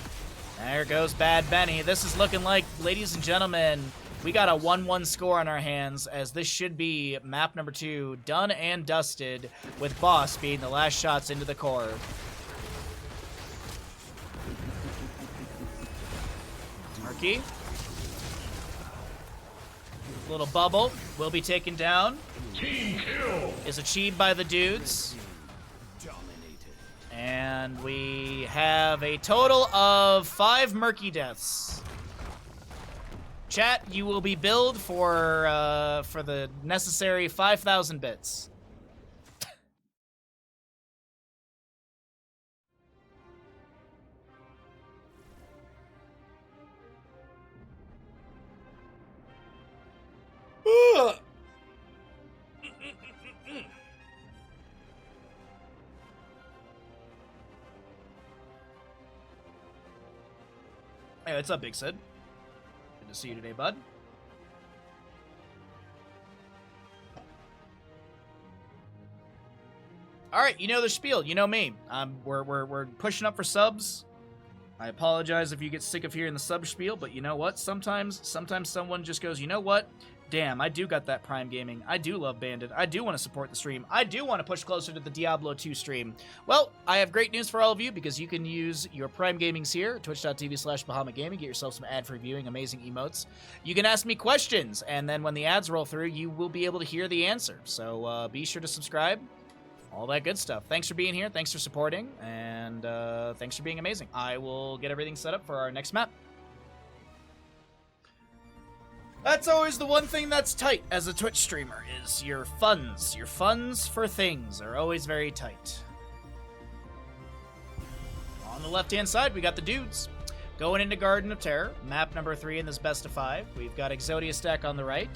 there goes Bad Benny. This is looking like, ladies and gentlemen, we got a 1-1 score on our hands, as this should be map number 2 done and dusted, with Boss being the last shots into the core. Murky. Little bubble will be taken down. Team kill is achieved by the dudes. And we have a total of 5 Murky deaths. Chat, you will be billed for the necessary 5,000 bits. Hey, what's up, Big Sid? Good to see you today, bud. All right, you know the spiel. You know me. We're pushing up for subs. I apologize if you get sick of hearing the sub spiel, but you know what? Sometimes someone just goes, you know what? Damn, I do got that Prime Gaming. I do love Bandit. I do want to support the stream. I do want to push closer to the Diablo 2 stream. Well, I have great news for all of you, because you can use your Prime Gamings here, twitch.tv/Bahamut Gaming, get yourself some ad-free viewing, amazing emotes. You can ask me questions, and then when the ads roll through, you will be able to hear the answer. So be sure to subscribe. All that good stuff. Thanks for being here. Thanks for supporting. And thanks for being amazing. I will get everything set up for our next map. That's always the one thing that's tight as a Twitch streamer, is your funds. Your funds for things are always very tight. On the left-hand side, we got the dudes. Going into Garden of Terror, map number 3 in this best of 5. We've got Exodia stack on the right.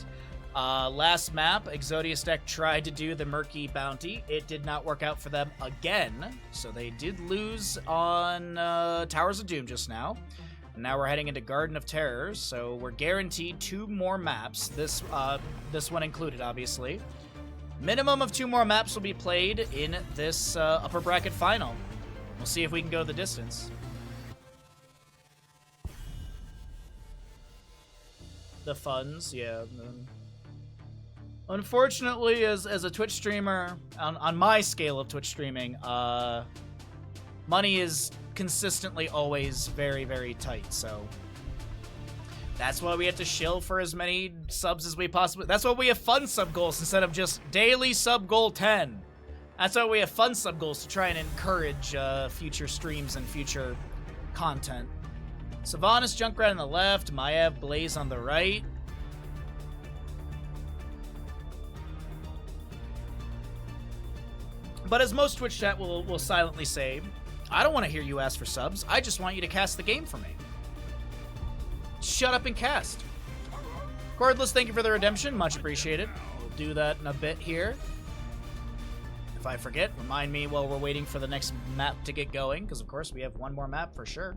Last map, Exodia stack tried to do the Murky bounty. It did not work out for them again, so they did lose on Towers of Doom just now. And now we're heading into Garden of Terror, so we're guaranteed 2 more maps. This one included, obviously. Minimum of 2 more maps will be played in this upper bracket final. We'll see if we can go the distance. The funds, yeah. Unfortunately, as a Twitch streamer, on my scale of Twitch streaming, money is consistently always very, very tight, so that's why we have to shill for as many subs as we possibly... That's why we have fun sub goals instead of just daily sub goal 10. That's why we have fun sub goals, to try and encourage future streams and future content. Sylvanas, Junkrat on the left, Maiev, Blaze on the right. But as most Twitch chat will silently say, I don't want to hear you ask for subs. I just want you to cast the game for me. Shut up and cast. Cordless, thank you for the redemption. Much appreciated. We'll do that in a bit here. If I forget, remind me while we're waiting for the next map to get going, because of course we have 1 more map for sure.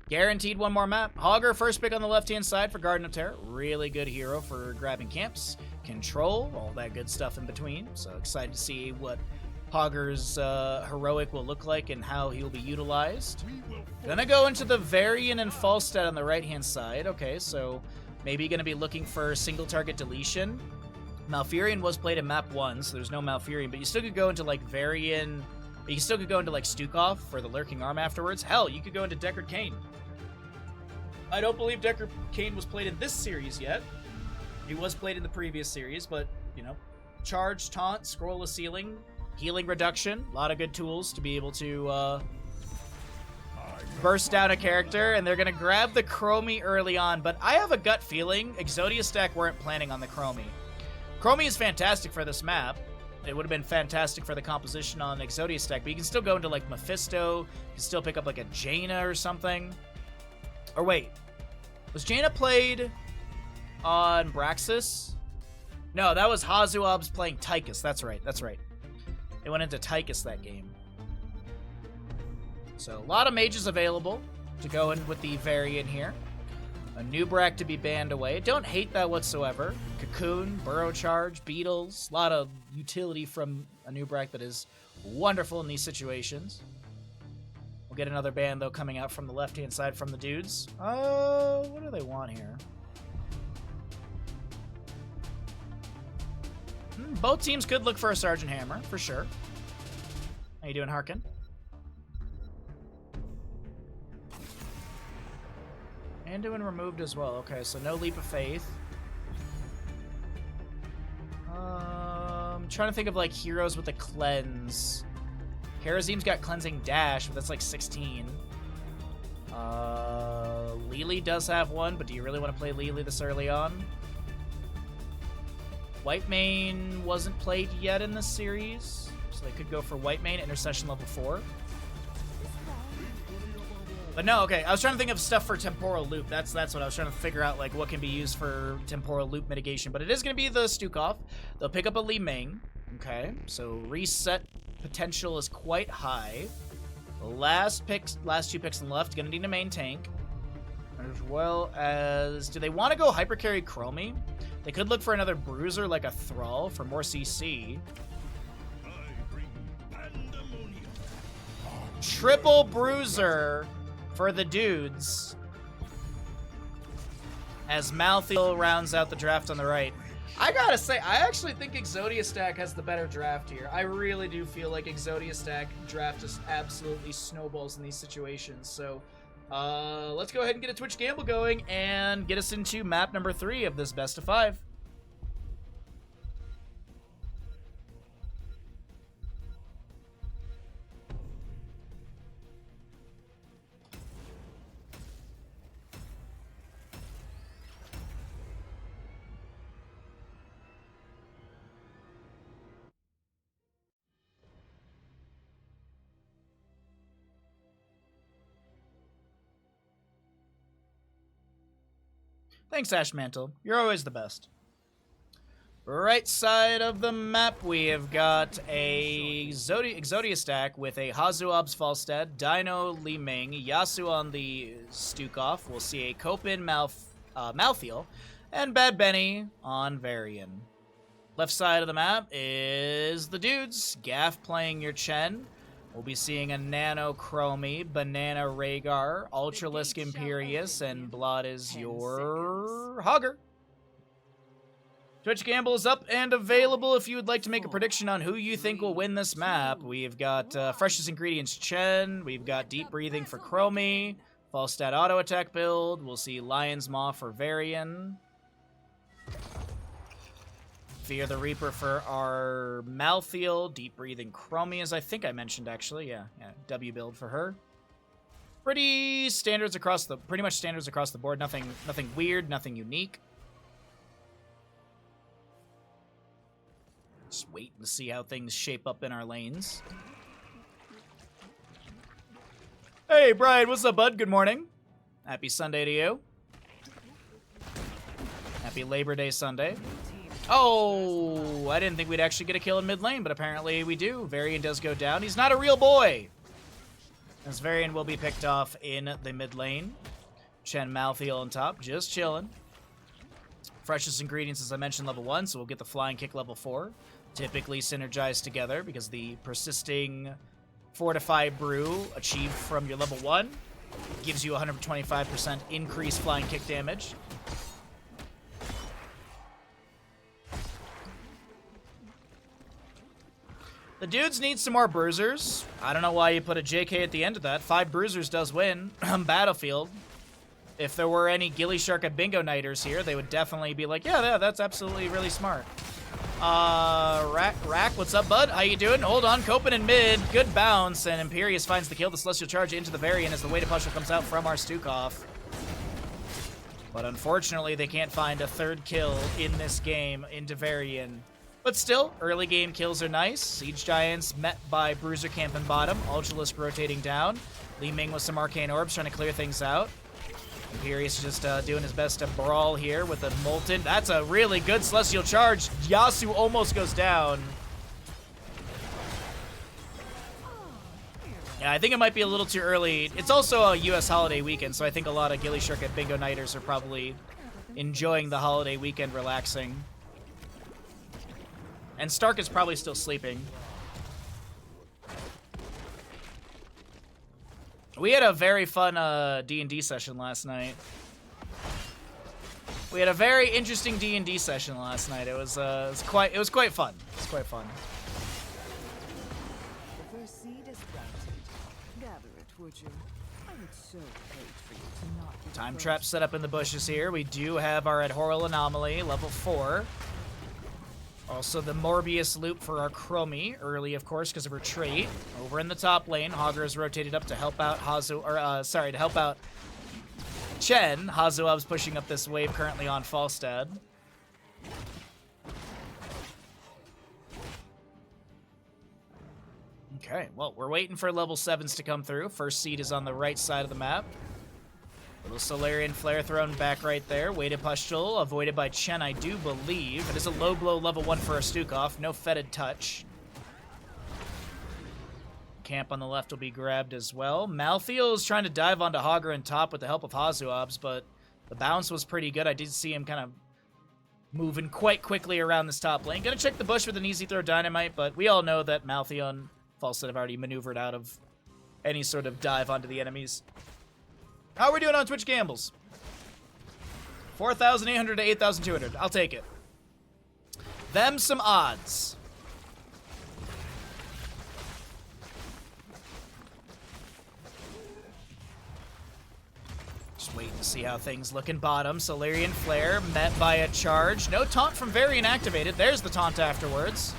Guaranteed 1 more map. Hogger, first pick on the left-hand side for Garden of Terror. Really good hero for grabbing camps. Control, all that good stuff in between. So excited to see what Hogger's heroic will look like and how he'll be utilized. Gonna go into the Varian and Falstad on the right-hand side. Okay, so Maybe going to be looking for single target deletion. Malfurion was played in map 1, so there's no Malfurion, but you still could go into like Varian. You still could go into like Stukov for the Lurking Arm afterwards. Hell, you could go into Deckard Cain. I don't believe Deckard Cain was played in this series yet. He was played in the previous series, but, you know, charge, taunt, scroll the ceiling, healing reduction, a lot of good tools to be able to burst down a character, and they're going to grab the Chromie early on, but I have a gut feeling Exodia stack weren't planning on the Chromie. Chromie is fantastic for this map. It would have been fantastic for the composition on Exodia stack, but you can still go into, like, Mephisto, you can still pick up, like, a Jaina or something. Or wait, was Jaina played on Braxis? No, that was Hazuab's playing Tychus. That's right, that's right. It went into Tychus that game. So, a lot of mages available to go in with the Varian here. A Nubrak to be banned away. Don't hate that whatsoever. Cocoon, Burrow Charge, Beetles. A lot of utility from a Nubrak that is wonderful in these situations. We'll get another ban, though, coming out from the left-hand side from the dudes. What do they want here? Both teams could look for a Sergeant Hammer, for sure. How you doing, Harkin? Anduin removed as well. Okay, so no Leap of Faith. Trying to think of, like, heroes with a cleanse. Harazim's got Cleansing Dash, but that's like 16. Lily does have one, but do you really want to play Lily this early on? Whitemane wasn't played yet in this series, so they could go for Whitemane, Intercession level 4. But no, okay, I was trying to think of stuff for Temporal Loop. That's what I was trying to figure out, like, what can be used for Temporal Loop mitigation. But it is going to be the Stukov. They'll pick up a Li Ming. Okay, so reset potential is quite high. Last two picks on the left, going to need a main tank. As well as... Do they want to go Hypercarry Chromie? They could look for another Bruiser like a Thrall for more CC. Triple Bruiser for the dudes as Malthael rounds out the draft on the right. I gotta say, I actually think Exodia stack has the better draft here. I really do feel like Exodia stack draft just absolutely snowballs in these situations. So let's go ahead and get a Twitch Gamble going and get us into map number 3 of this best of 5. Thanks, Ashmantle. You're always the best. Right side of the map, we have got a Exodia stack with a Hazuab's Falstad, Dino Li Ming, Yasu on the Stukov. We'll see a Kopin Malthael, and Bad Benny on Varian. Left side of the map is the dudes. Gaff playing your Chen. We'll be seeing a Nano Chromie, Banana Rhaegar, Ultralisk Imperius, and Blood is your Hogger. Twitch Gamble is up and available if you would like to make a prediction on who you think will win this map. We've got Freshest Ingredients Chen, we've got Deep Breathing for Chromie, Falstad Auto Attack build, we'll see Lion's Maw for Varian. Fear the Reaper for our Malthael, Deep Breathing Chromie, as I think I mentioned, actually. Yeah, W build for her. Pretty much standards across the board. Nothing weird, nothing unique. Just waiting to see how things shape up in our lanes. Hey, Brian, what's up, bud? Good morning. Happy Sunday to you. Happy Labor Day Sunday. Oh, I didn't think we'd actually get a kill in mid lane, but apparently we do. Varian does go down. He's not a real boy. As Varian will be picked off in the mid lane. Chen Malthael on top, just chilling. Freshest Ingredients, as I mentioned, level 1, so we'll get the Flying Kick level 4. Typically synergized together because the persisting Fortify Brew achieved from your level 1 gives you 125% increased Flying Kick damage. The dudes need some more bruisers. I don't know why you put a JK at the end of that. 5 bruisers does win Battlefield. If there were any Ghillie Shark and Bingo Nighters here, they would definitely be like, yeah, that's absolutely really smart. Rack, what's up, bud? How you doing? Hold on, Copen in mid. Good bounce, and Imperius finds the kill. The Celestial Charge into the Varian as the weighted push comes out from our Stukov. But unfortunately, they can't find a 3rd kill in this game into Varian. But still, early game kills are nice. Siege Giants met by Bruiser camping bottom. Ultralisk rotating down. Li Ming with some Arcane Orbs trying to clear things out. Imperius just doing his best to brawl here with a Molten. That's a really good Celestial Charge. Yasu almost goes down. Yeah, I think it might be a little too early. It's also a U.S. holiday weekend, so I think a lot of Ghillie Shark and Bingo Nighters are probably enjoying the holiday weekend, relaxing. And Stark is probably still sleeping. We had a very fun D&D session last night. We had a very interesting D&D session last night. It was quite fun. It was quite fun. The first seed is planted. Gather it, would you? I would so hate for you to not be Time first. trap set up in the bushes here. We do have our Adhoral Anomaly, level 4. Also the Morbius loop for our Chromie, early of course because of her trait. Over in the top lane, Hogger is rotated up to help out to help out Chen. Hazuab's pushing up this wave currently on Falstad. Okay, well, we're waiting for level 7s to come through. First seed is on the right side of the map. Little Solarian Flare thrown back right there. Weighted Pustule, avoided by Chen, I do believe. It is a low blow level 1 for a Stukov. No fetid touch. Camp on the left will be grabbed as well. Malthael is trying to dive onto Hogger and top with the help of Hazuabs, but the bounce was pretty good. I did see him kind of moving quite quickly around this top lane. Gonna check the bush with an easy throw Dynamite, but we all know that Malthael and Falstad have already maneuvered out of any sort of dive onto the enemies. How are we doing on Twitch Gambles? 4,800 to 8,200. I'll take it. Them some odds. Just waiting to see how things look in bottom. Solarian Flare met by a charge. No taunt from Varian activated. There's the taunt afterwards.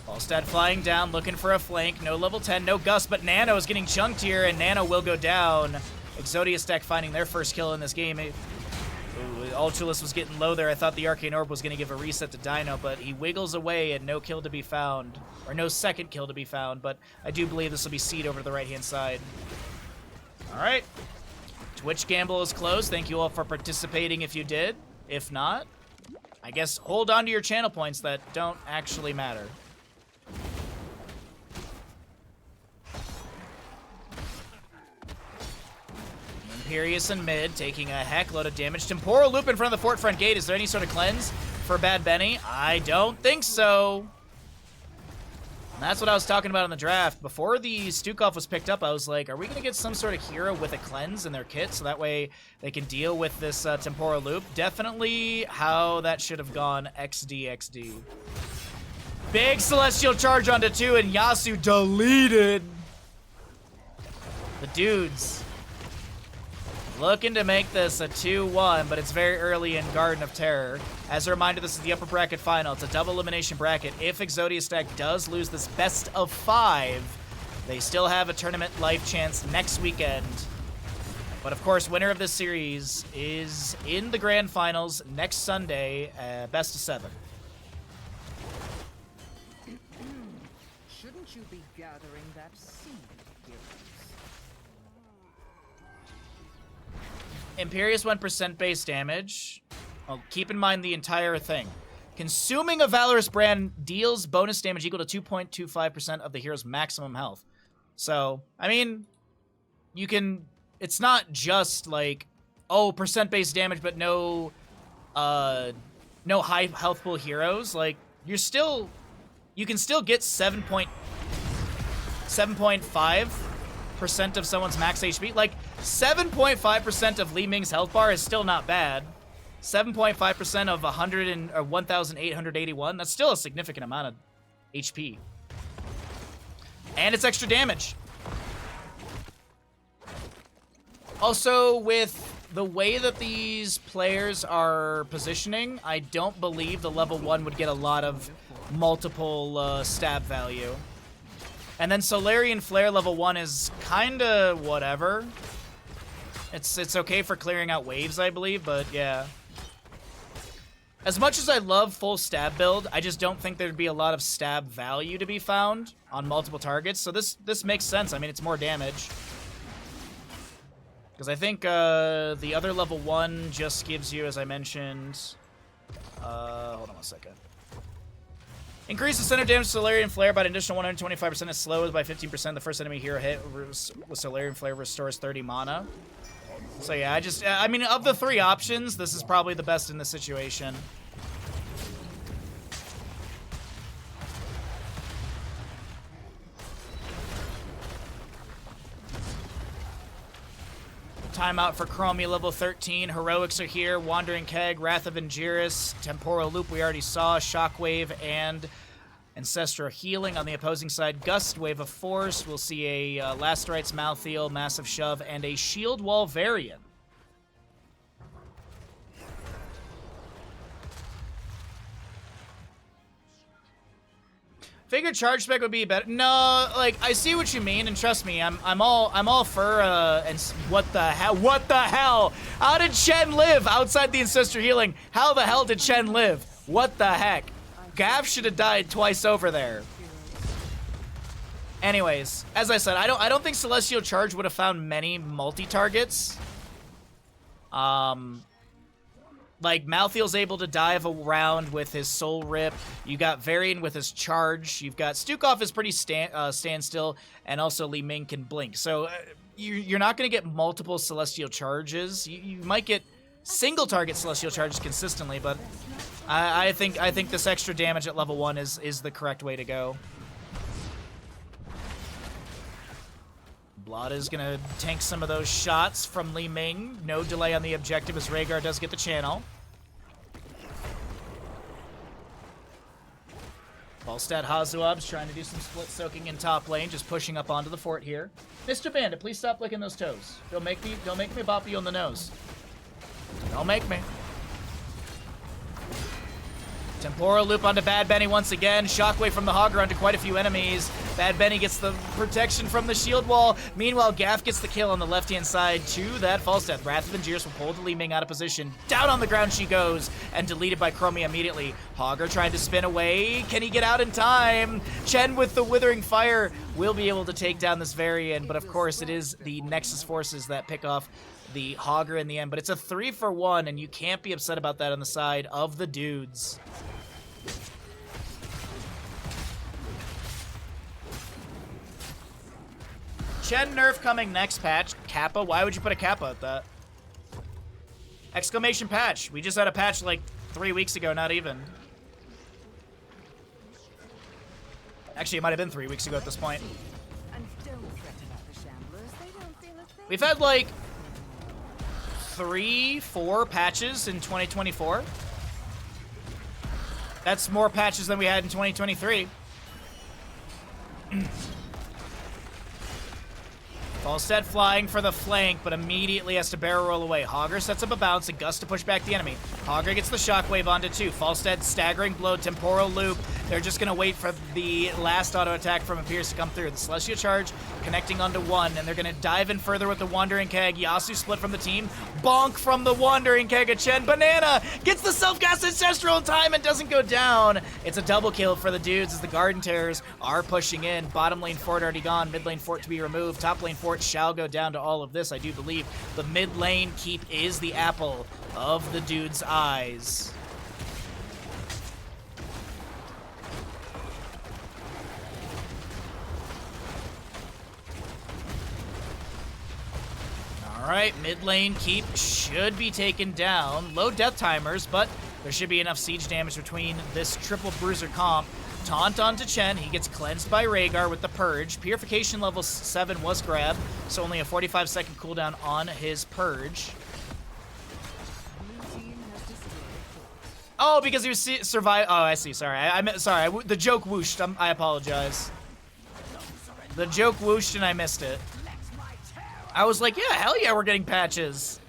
Falstad flying down, looking for a flank. No level 10, no Gust, but Nano is getting chunked here, and Nano will go down. Exodia stack finding their first kill in this game. Ultralisk was getting low there. I thought the Arcane Orb was going to give a reset to Dino, but he wiggles away and no kill to be found. Or no second kill to be found, but I do believe this will be Seed over to the right-hand side. All right. Twitch Gamble is closed. Thank you all for participating if you did. If not, I guess hold on to your channel points that don't actually matter. Imperius in mid, taking a heck load of damage. Temporal loop in front of the fort front gate. Is there any sort of cleanse for Bad Benny? I don't think so. And that's what I was talking about in the draft. Before the Stukov was picked up, I was like, are we going to get some sort of hero with a cleanse in their kit so that way they can deal with this temporal loop? Definitely how that should have gone. XD. Big Celestial Charge onto 2, and Yasu deleted. The dudes looking to make this a 2-1, but it's very early in Garden of Terror. As a reminder, this is the upper bracket final. It's a double elimination bracket. If Exodia Stack does lose this best of 5, they still have a tournament life chance next weekend. But of course, winner of this series is in the grand finals next Sunday, best of 7. Shouldn't you be gathering that seed, heroes? Imperius 1% base damage. Well, keep in mind the entire thing. Consuming a Valorous brand deals bonus damage equal to 2.25% of the hero's maximum health. So, I mean, you can... It's not just like, oh, percent base damage, but no high health pool heroes. Like, you're still... You can still get 7.5% of someone's max HP. Like, 7.5% of Li Ming's health bar is still not bad. 7.5% of 1,881, that's still a significant amount of HP. And it's extra damage. Also, with the way that these players are positioning, I don't believe the level 1 would get a lot of multiple stab value. And then Solarian Flare level 1 is kinda whatever. It's okay for clearing out waves, I believe, but yeah. As much as I love full stab build, I just don't think there'd be a lot of stab value to be found on multiple targets. So this makes sense. I mean, it's more damage. Because I think the other level 1 just gives you, as I mentioned... hold on one second. Increase the center damage to Solarian Flare by an additional 125% as slow as by 15%. The first enemy hero hit with Solarian Flare restores 30 mana. So yeah, I mean, of the 3 options, this is probably the best in this situation. Timeout for Chromie level 13. Heroics are here. Wandering Keg, Wrath of Angiris, Temporal Loop we already saw, Shockwave, and Ancestral Healing. On the opposing side, Gust, Wave of Force. We'll see a Last Rites Malthael, Massive Shove, and a Shield Wall variant. Figured charge spec would be better. No, like I see what you mean, and trust me, I'm all for and what the hell? How did Chen live outside the Ancestral Healing? How the hell did Chen live? What the heck? Gav should have died twice over there. Anyways, as I said, I don't think Celestial Charge would have found many multi-targets. Like, Malthael's able to dive around with his Soul Rip. You got Varian with his Charge. You've got Stukov is pretty standstill, and also Li Ming can blink. So you're not going to get multiple Celestial Charges. You might get single target Celestial Charges consistently, but I think this extra damage at level 1 is the correct way to go. Blood is going to tank some of those shots from Li Ming. No delay on the objective as Rhaegar does get the channel. Falstad Hazuab's trying to do some split soaking in top lane, just pushing up onto the fort here. Mr. Bandit, please stop licking those toes. Don't make me bop you on the nose. Don't make me. Temporal Loop onto Bad Benny once again. Shockwave from the Hogger onto quite a few enemies. Bad Benny gets the protection from the shield wall. Meanwhile, Gaff gets the kill on the left-hand side to that Falstad. Wrath of Angiris will pull the Li Ming out of position. Down on the ground she goes, and deleted by Chromie immediately. Hogger trying to spin away. Can he get out in time? Chen with the Withering Fire will be able to take down this Varian, but of course it is the Nexus forces that pick off the Hogger in the end. But it's a 3-for-1, and you can't be upset about that on the side of the dudes. Chen nerf coming next patch. Kappa? Why would you put a Kappa at that? Exclamation patch. We just had a patch like 3 weeks ago, not even. Actually, it might have been 3 weeks ago at this point. We've had like 3-4 patches in 2024. That's more patches than we had in 2023. Falstad flying for the flank, but immediately has to barrel roll away. Hogger sets up a bounce, and Gust to push back the enemy. Hogger gets the shockwave onto 2. Falstad staggering blow, Temporal Loop. They're just going to wait for the last auto attack from Appears to come through. The Celestial Charge connecting onto 1, and they're going to dive in further with the Wandering Keg. Yasu split from the team. Bonk from the Wandering Keg of Chen. Banana gets the self-gas Ancestral in time and doesn't go down. It's a double kill for the dudes as the Garden Terrors are pushing in. Bottom lane fort already gone. Mid lane fort to be removed. Top lane fort shall go down to all of this. I do believe the mid lane keep is the apple of the dude's eyes. Alright, mid lane keep should be taken down. Low death timers, but there should be enough siege damage between this triple bruiser comp. Taunt onto Chen. He gets cleansed by Rhaegar with the Purge. Purification level 7 was grabbed, so only a 45-second cooldown on his Purge. Oh, because he was survive. Oh, I see. Sorry, I meant sorry. The joke whooshed. I apologize. The joke whooshed and I missed it. I was like, yeah, hell yeah, we're getting patches.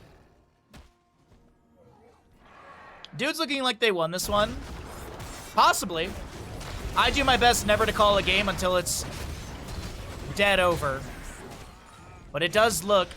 Dude's looking like they won this one. Possibly. I do my best never to call a game until it's dead over. But it does look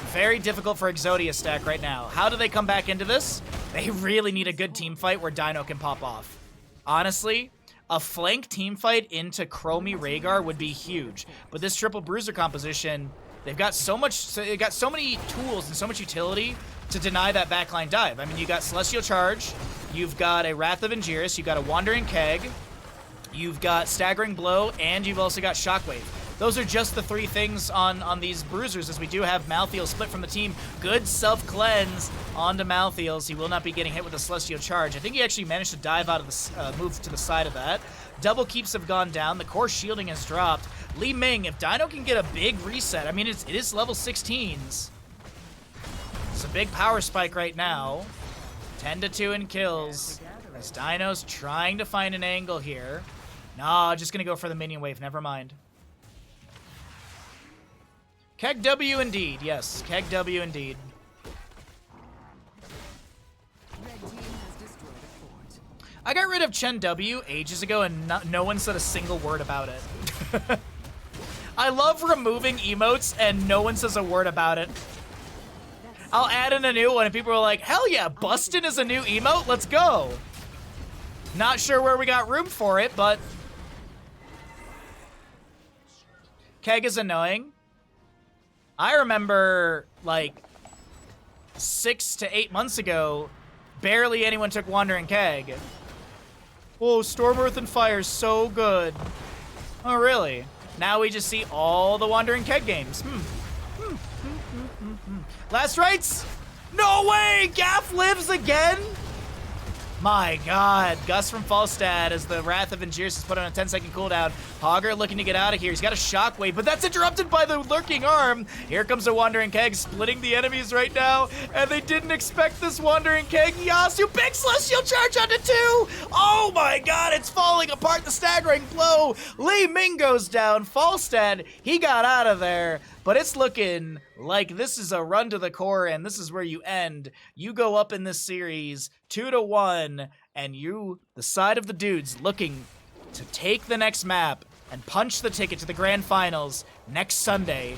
very difficult for Exodia stack right now. How do they come back into this? They really need a good team fight where Dino can pop off. Honestly, a flank team fight into Chromie Rhaegar would be huge. But this triple bruiser composition, they've got so many tools and so much utility to deny that backline dive. I mean, you got Celestial Charge, you've got a Wrath of Angiris, you've got a Wandering Keg, you've got Staggering Blow, and you've also got Shockwave. Those are just the three things on these bruisers, as we do have Malthael split from the team. Good self-cleanse onto Malthael. He will not be getting hit with a Celestial Charge. I think he actually managed to dive out of the move to the side of that. Double keeps have gone down. The core shielding has dropped. Li Ming, if Dino can get a big reset, I mean, it is level 16s. It's a big power spike right now. 10-2 in kills. As Dino's trying to find an angle here. Nah, just gonna go for the minion wave. Never mind. Keg W indeed. Yes, Keg W indeed. I got rid of Chen W ages ago and no one said a single word about it. I love removing emotes and no one says a word about it. I'll add in a new one and people are like, hell yeah, Bustin' is a new emote, let's go. Not sure where we got room for it, but Keg is annoying. I remember, like, 6 to 8 months ago, barely anyone took Wandering Keg. Whoa, Storm, Earth, and Fire is so good. Oh, really? Now we just see all the Wandering Keg games. Last rites? No way! Gaff lives again? My god. Gus from Falstad as the Wrath of Angiris is put on a 10-second cooldown. Hogger looking to get out of here. He's got a shockwave, but that's interrupted by the lurking arm. Here comes a Wandering Keg splitting the enemies right now, and they didn't expect this Wandering Keg. Yasu, big Celestial Charge onto 2! Oh my god, it's falling apart. The Staggering Blow. Li Ming goes down. Falstad, he got out of there. But it's looking like this is a run to the core, and this is where you end. You go up in this series 2-1, and you, the side of the dudes, looking to take the next map and punch the ticket to the grand finals next Sunday.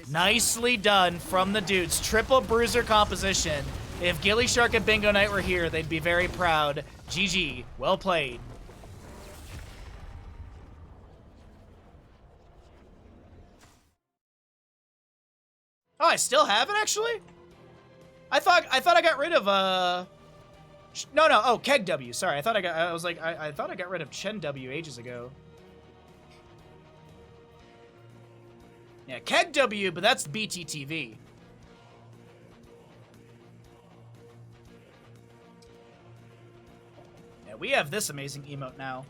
Nicely done from the dudes. Triple bruiser composition. If Gilly Shark and Bingo Night were here, they'd be very proud. GG. Well played. Oh, I still have it, actually? I thought I got rid of, No, oh, Keg W, sorry. I thought I got rid of Chen W ages ago. Yeah, Keg W, but that's BTTV. Yeah, we have this amazing emote now.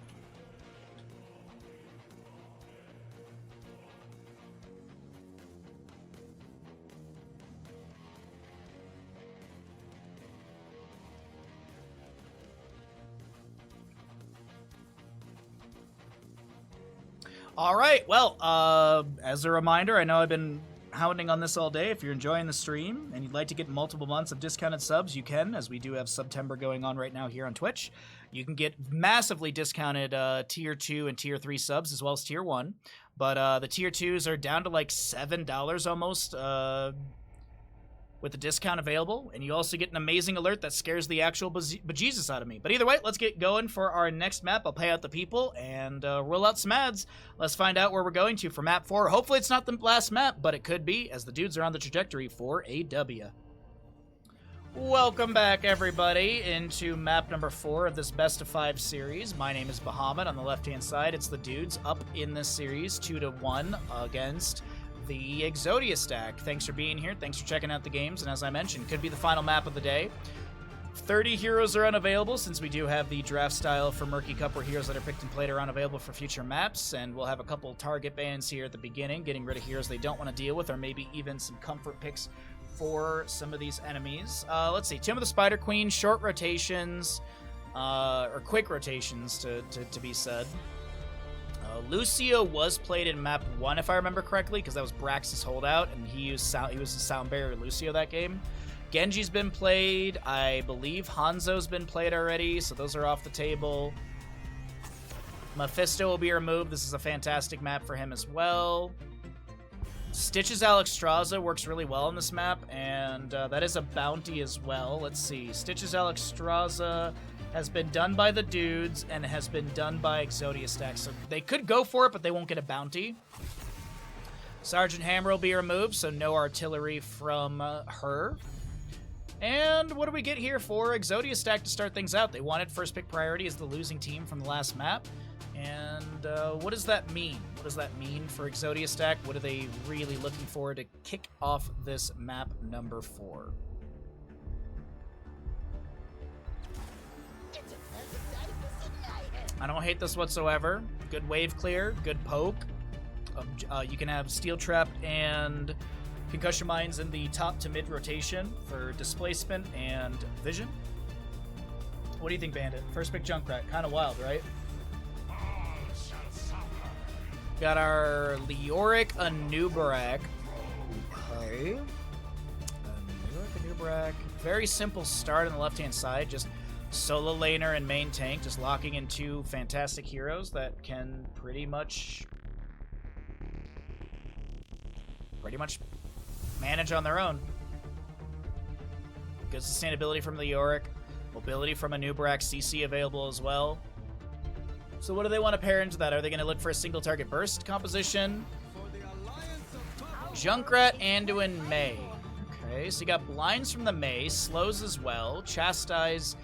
All right, well, as a reminder, I know I've been hounding on this all day. If you're enjoying the stream and you'd like to get multiple months of discounted subs, you can, as we do have September going on right now here on Twitch. You can get massively discounted Tier 2 and Tier 3 subs, as well as Tier 1. But the Tier 2s are down to like $7 almost with the discount available. And you also get an amazing alert that scares the actual bejesus out of me. But either way, let's get going for our next map. I'll pay out the people and roll out some ads. Let's find out where we're going to for map 4. Hopefully it's not the last map, but it could be, as the dudes are on the trajectory for a W. Welcome back, everybody, into map number 4 of this Best of 5 series. My name is Bahamut. On the left-hand side, it's the dudes up in this series, 2-1 against the Exodia stack. Thanks for being here. Thanks for checking out the games. And as I mentioned, could be the final map of the day. 30 heroes are unavailable, since we do have the draft style for Murky Cup where heroes that are picked and played are unavailable for future maps. And we'll have a couple target bans here at the beginning, getting rid of heroes they don't want to deal with, or maybe even some comfort picks for some of these enemies. Let's see. Tomb of the Spider Queen, short rotations, or quick rotations to be said. Lucio was played in map 1, if I remember correctly, because that was Brax's holdout, and he was the sound barrier Lucio that game. Genji's been played. I believe Hanzo's been played already, so those are off the table. Mephisto will be removed. This is a fantastic map for him as well. Stitch's Alexstrasza works really well on this map, and that is a bounty as well. Let's see. Stitch's Alexstrasza has been done by the dudes and has been done by Exodia Stack, so they could go for it, but they won't get a bounty. Sergeant Hammer will be removed, so no artillery from her. And what do we get here for Exodia Stack to start things out? They wanted first pick priority as the losing team from the last map. And what does that mean? What does that mean for Exodia Stack? What are they really looking for to kick off this map number 4? I don't hate this whatsoever. Good wave clear, good poke. You can have Steel Trap and Concussion Mines in the top to mid rotation for displacement and vision. What do you think, Bandit? First pick Junkrat. Kind of wild, right? Got our Leoric Anubarak. Okay. Leoric Anubarak. Very simple start on the left-hand side. Just solo laner and main tank. Just locking in 2 fantastic heroes that can pretty much manage on their own. Good sustainability from Leoric. Mobility from Anubarak. CC available as well. So what do they want to pair into that? Are they going to look for a single target burst composition? Junkrat, Anduin, Mei. Okay, so you got blinds from the Mei, slows as well, chastise,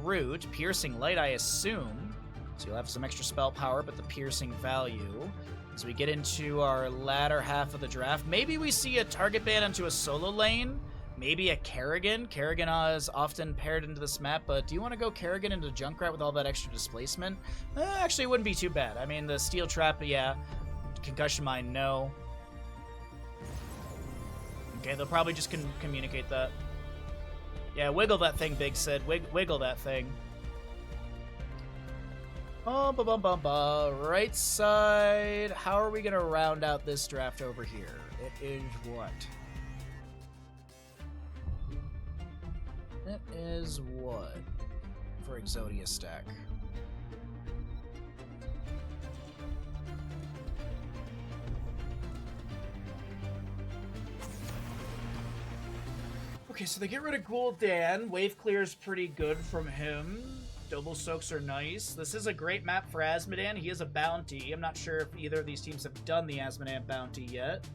root, piercing light, I assume. So you'll have some extra spell power, but the piercing value. As we get into our latter half of the draft, maybe we see a target ban onto a solo lane. Maybe a Kerrigan. Kerrigan is often paired into this map, but do you want to go Kerrigan into Junkrat with all that extra displacement? Actually, it wouldn't be too bad. I mean, the Steel Trap, yeah. Concussion Mine, no. Okay, they'll probably just communicate that. Yeah, wiggle that thing, Big Sid. Wiggle that thing. Right side. How are we going to round out this draft over here? It is what? It is what for Exodia Stack? Okay, so they get rid of Gul'dan. Wave clear is pretty good from him. Double soaks are nice. This is a great map for Azmodan. He is a bounty. I'm not sure if either of these teams have done the Azmodan bounty yet.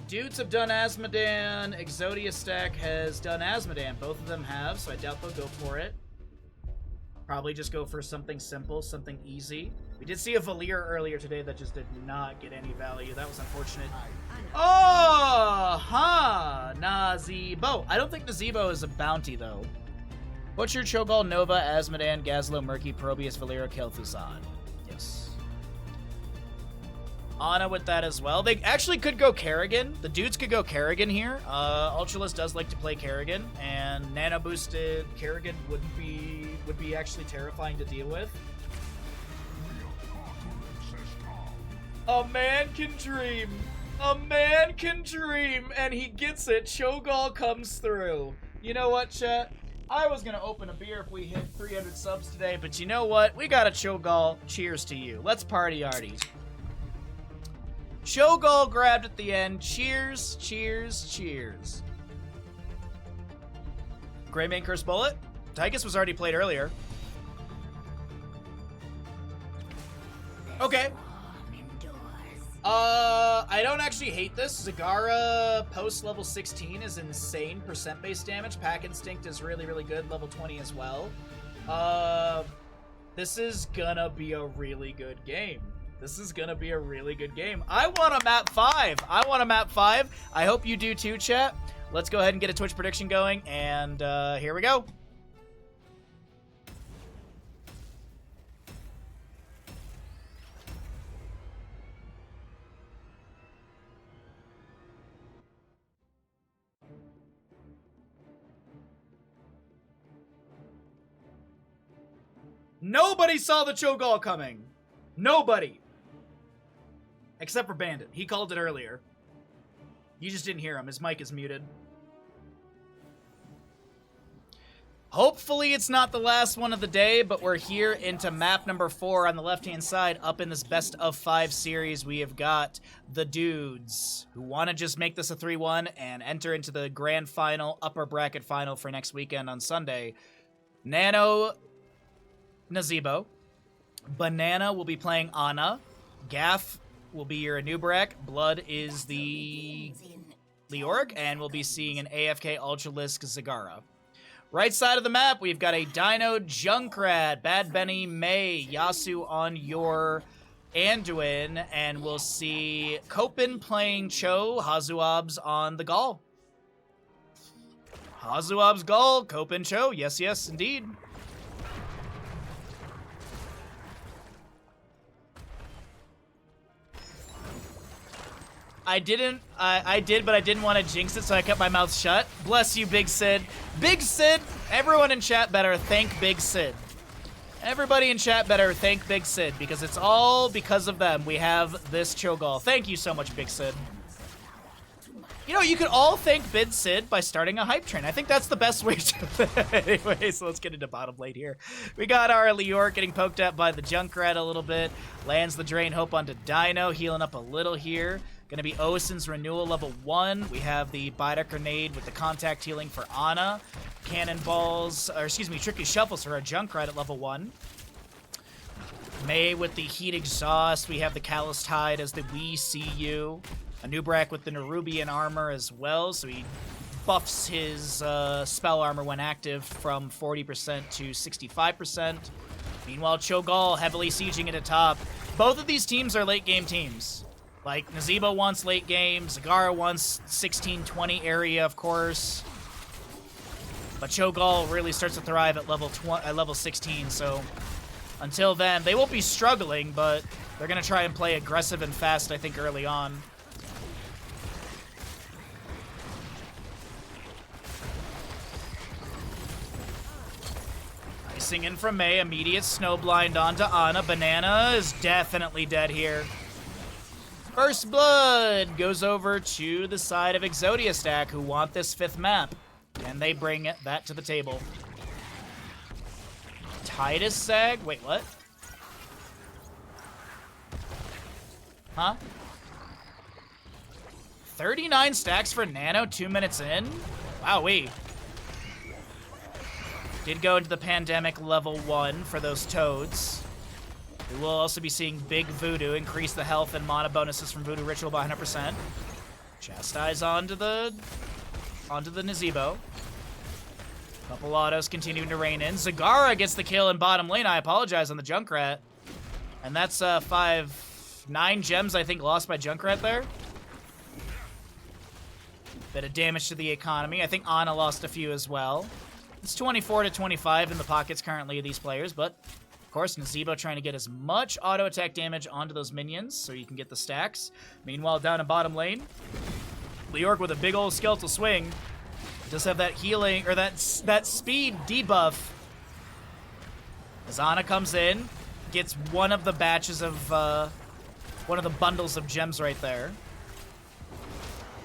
Dudes have done Azmodan. Exodia Stack has done Azmodan. Both of them have, so I doubt they'll go for it. Probably just go for something simple, something easy. We did see a Valir earlier today that just did not get any value. That was unfortunate. Oh, huh. Nazeebo. I don't think Nazeebo is a bounty, though. Butcher, Cho'Gall, Nova, Azmodan, Gazlo, Murky, Probius, Valera, Kel'Thuzad. Yes. Ana with that as well. They actually could go Kerrigan. The dudes could go Kerrigan here. Ultralisk does like to play Kerrigan, and nano boosted Kerrigan would be actually terrifying to deal with. A man can dream. A man can dream, and he gets it. Cho'Gall comes through. You know what, chat? I was gonna open a beer if we hit 300 subs today, but you know what? We got a Cho'Gall. Cheers to you. Let's party arty. Cho'Gall grabbed at the end. Cheers, cheers, cheers. Greymane Curse Bullet. Tychus was already played earlier. Okay. I don't actually hate this. Zagara post level 16 is insane percent base damage. Pack Instinct is really, really good. Level 20 as well. This is gonna be a really good game. This is gonna be a really good game. I want a map 5. I want a map 5. I hope you do too, chat. Let's go ahead and get a Twitch prediction going, and here we go. Nobody saw the Cho'Gall coming. Nobody! Except for Bandit. He called it earlier. You just didn't hear him. His mic is muted. Hopefully it's not the last one of the day, but we're here into map number 4 on the left-hand side. Up in this best of 5 series, we have got the dudes who want to just make this a 3-1 and enter into the grand final, upper bracket final for next weekend on Sunday. Nano, Nazebo. Banana will be playing Ana. Gaff will be your Anubarak. Blood is the Leoric, and we'll be seeing an AFK Ultralisk Zagara. Right side of the map, we've got a Dino Junkrat, Bad Benny, May, Yasu on your Anduin, and we'll see Kopin playing Cho, Hazuabs on the Gaul. Hazuab's Gaul, Kopin Cho, yes, yes, indeed. I did, but I didn't want to jinx it, so I kept my mouth shut. Bless you, Big Sid. Big Sid! Everyone in chat better thank Big Sid. Everybody in chat better thank Big Sid, because it's all because of them we have this Cho'Gall. Thank you so much, Big Sid. You know, you could all thank Big Sid by starting a hype train. I think that's the best way to... Anyway, so let's get into bottom late here. We got our Leoric getting poked at by the Junkrat a little bit. Lands the Drain Hope onto Dino, healing up a little here. Gonna be Osin's Renewal level 1. We have the Bida Grenade with the contact healing for Ana. Cannonballs, or excuse me, Tricky Shuffles for our Junkrat at level 1. May with the Heat Exhaust. We have the Calloused Hide as the We See You. Anubarak with the Nerubian armor as well, so he buffs his spell armor when active from 40% to 65%. Meanwhile, Cho'Gall heavily sieging at the top. Both of these teams are late game teams. Like, Nazebo wants late game, Zagara wants 16-20 area, of course. But Cho'Gall really starts to thrive at level 16, so until then, they won't be struggling, but they're going to try and play aggressive and fast, I think, early on. Icing in from May, immediate Snowblind onto Ana. Banana is definitely dead here. First Blood goes over to the side of Exodia stack, who want this 5th map. And they bring that to the table. Titus Sag? Wait, what? Huh? 39 stacks for Nano 2 minutes in? Wowee. Did go into the Pandemic level 1 for those Toads. We will also be seeing Big Voodoo increase the health and mana bonuses from Voodoo Ritual by 100%. Chastise onto the Nazebo. Couple autos continuing to rain in. Zagara gets the kill in bottom lane. I apologize on the Junkrat. And that's 9 gems, I think, lost by Junkrat there. Bit of damage to the economy. I think Ana lost a few as well. It's 24 to 25 in the pockets currently of these players, but of course, Nazebo trying to get as much auto attack damage onto those minions so you can get the stacks. Meanwhile, down in bottom lane, Leoric with a big old skeletal swing. Does have that healing, or that speed debuff. As Ana comes in, gets one of the batches of, one of the bundles of gems right there.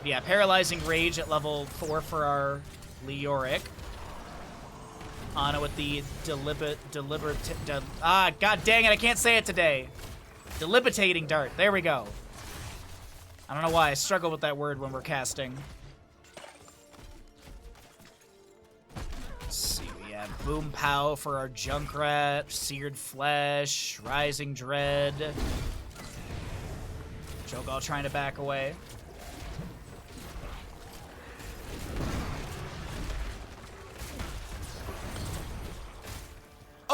Yeah, Paralyzing Rage at level 4 for our Leoric. Ana with the god dang it, I can't say it today. Delibitating Dart, there we go. I don't know why, I struggle with that word when we're casting. Let's see, we have Boom Pow for our Junkrat, Seared Flesh, Rising Dread. Cho'Gall trying to back away.